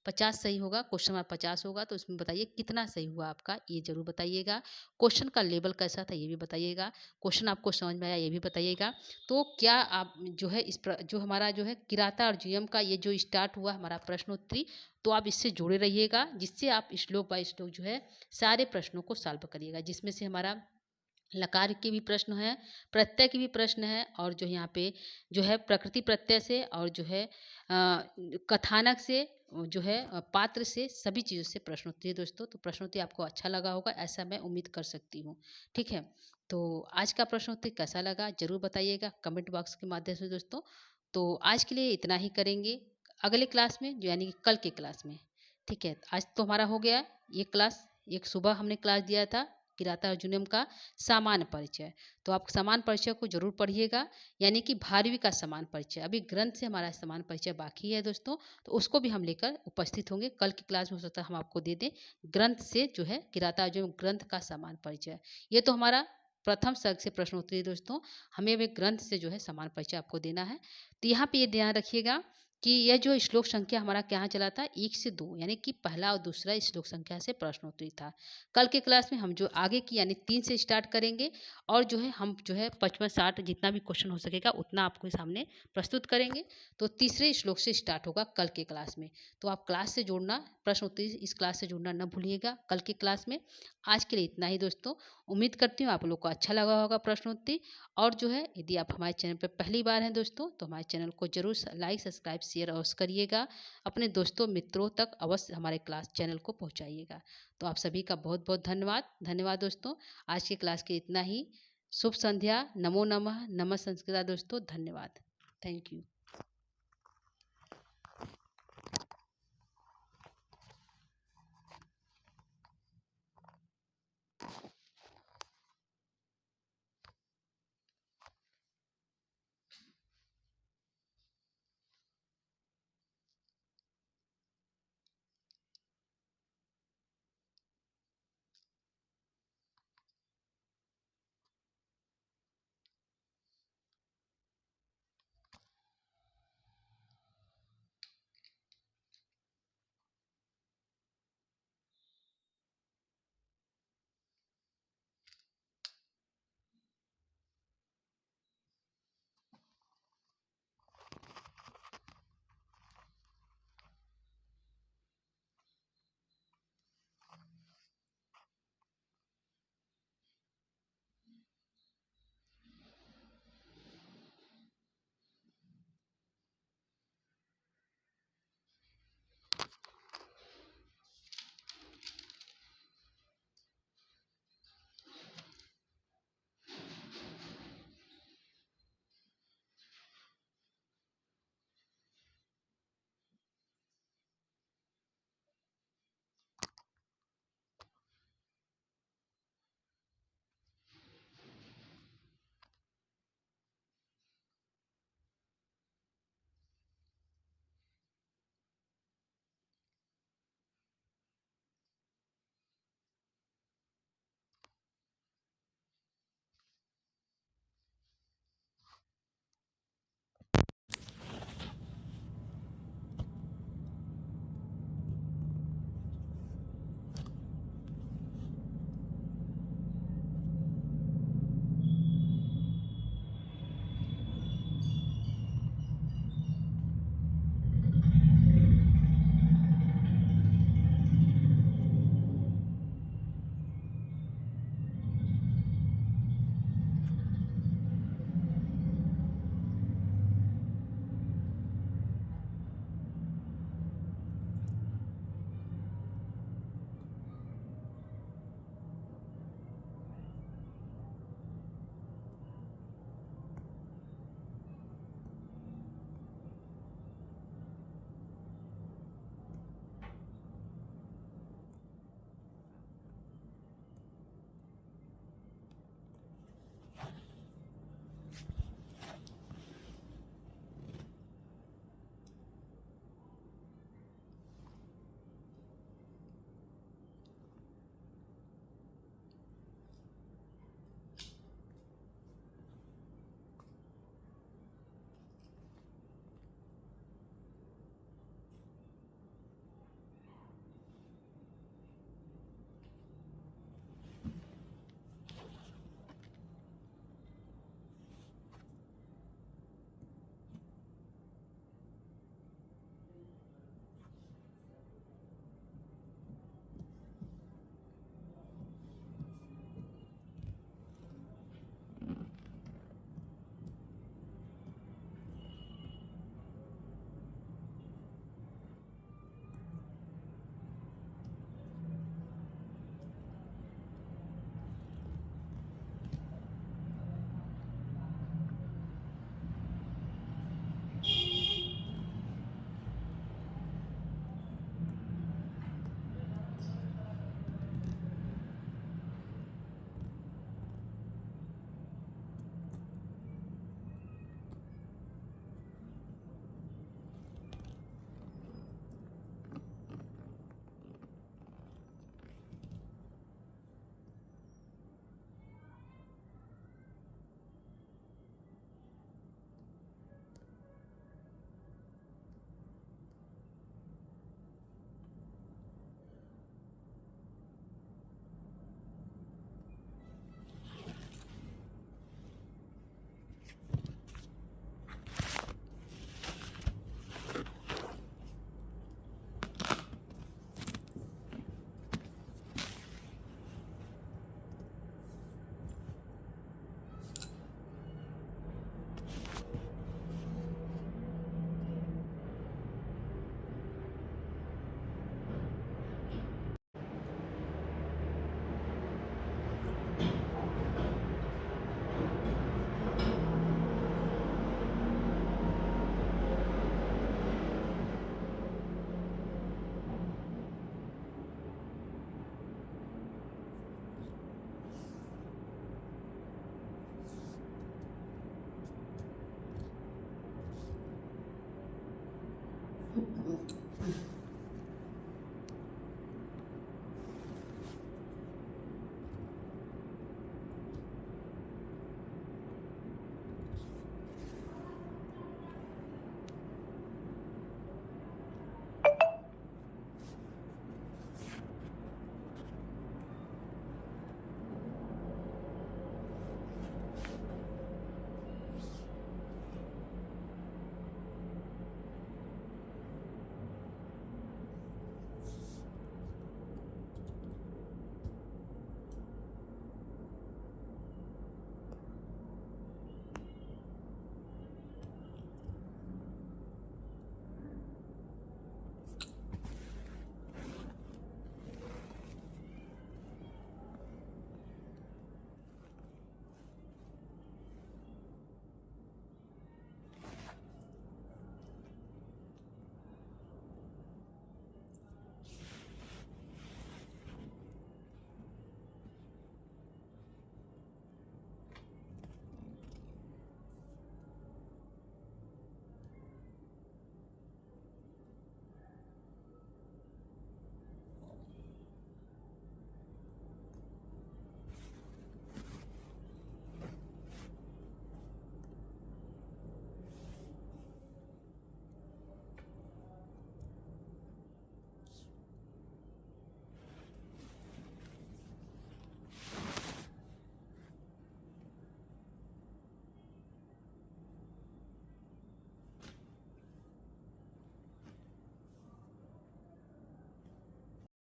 50 सही होगा, क्वेश्चन हमारा 50 होगा। तो इसमें बताइए कितना सही हुआ आपका, ये जरूर बताइएगा। क्वेश्चन का लेवल कैसा था ये भी बताइएगा। क्वेश्चन आपको समझ में आया ये भी बताइएगा। तो क्या आप जो है जो हमारा जो है किराता और जीएम का ये जो स्टार्ट हुआ हमारा प्रश्नोत्तरी, तो आप इससे जुड़े रहिएगा, जिससे आप श्लोक बाय श्लोक जो है सारे प्रश्नों को सॉल्व करिएगा, जिसमें से हमारा लकार के भी प्रश्न है, प्रत्यय के भी प्रश्न है, और जो यहाँ पे जो है प्रकृति प्रत्यय से और जो है कथानक से, जो है पात्र से, सभी चीज़ों से प्रश्नोत्तरी है दोस्तों। तो प्रश्नोत्तरी आपको अच्छा लगा होगा, ऐसा मैं उम्मीद कर सकती हूँ। ठीक है, तो आज का प्रश्नोत्तरी कैसा लगा जरूर बताइएगा कमेंट बॉक्स के माध्यम से दोस्तों। तो आज के लिए इतना ही करेंगे, अगले क्लास में जो यानी कि कल के क्लास में। ठीक है, आज तो हमारा हो गया ये क्लास, एक सुबह हमने क्लास दिया था किराता अर्जुनम का सामान्य परिचय। तो आप सामान्य परिचय को जरूर पढ़िएगा, यानी कि भारवी का समान परिचय। अभी ग्रंथ से हमारा समान परिचय बाकी है दोस्तों, तो उसको भी हम लेकर उपस्थित होंगे कल की क्लास में। हो सकता है हम आपको दे दें ग्रंथ से जो है किराता अर्जुनम ग्रंथ का समान परिचय। ये तो हमारा प्रथम सर्ग से प्रश्नोत्तरी दोस्तों, हमें भी ग्रंथ से जो है समान परिचय आपको देना है। तो यहाँ पे ये ध्यान रखिएगा कि यह जो श्लोक संख्या हमारा क्या चला था 1 से 2, यानी कि पहला और दूसरा श्लोक संख्या से प्रश्नोत्तरी था। कल के क्लास में हम जो आगे की यानी 3 से स्टार्ट करेंगे, और जो है हम जो है 55-60 जितना भी क्वेश्चन हो सकेगा उतना आपके सामने प्रस्तुत करेंगे। तो तीसरे श्लोक से स्टार्ट होगा कल के क्लास में। तो आप क्लास से जुड़ना, प्रश्नोत्तरी इस क्लास से जुड़ना न भूलिएगा कल के क्लास में। आज के लिए इतना ही दोस्तों, उम्मीद करती हूँ आप लोग को अच्छा लगा होगा प्रश्नोत्तरी। और जो है यदि आप हमारे चैनल पर पहली बार हैं दोस्तों, तो हमारे चैनल को जरूर लाइक सब्सक्राइब शेयर अवश्य करिएगा, अपने दोस्तों मित्रों तक अवश्य हमारे क्लास चैनल को पहुंचाइएगा। तो आप सभी का बहुत बहुत धन्यवाद। धन्यवाद दोस्तों, आज की क्लास के इतना ही। शुभ संध्या, नमो नमः, नमः संस्कृता दोस्तों, धन्यवाद, थैंक यू।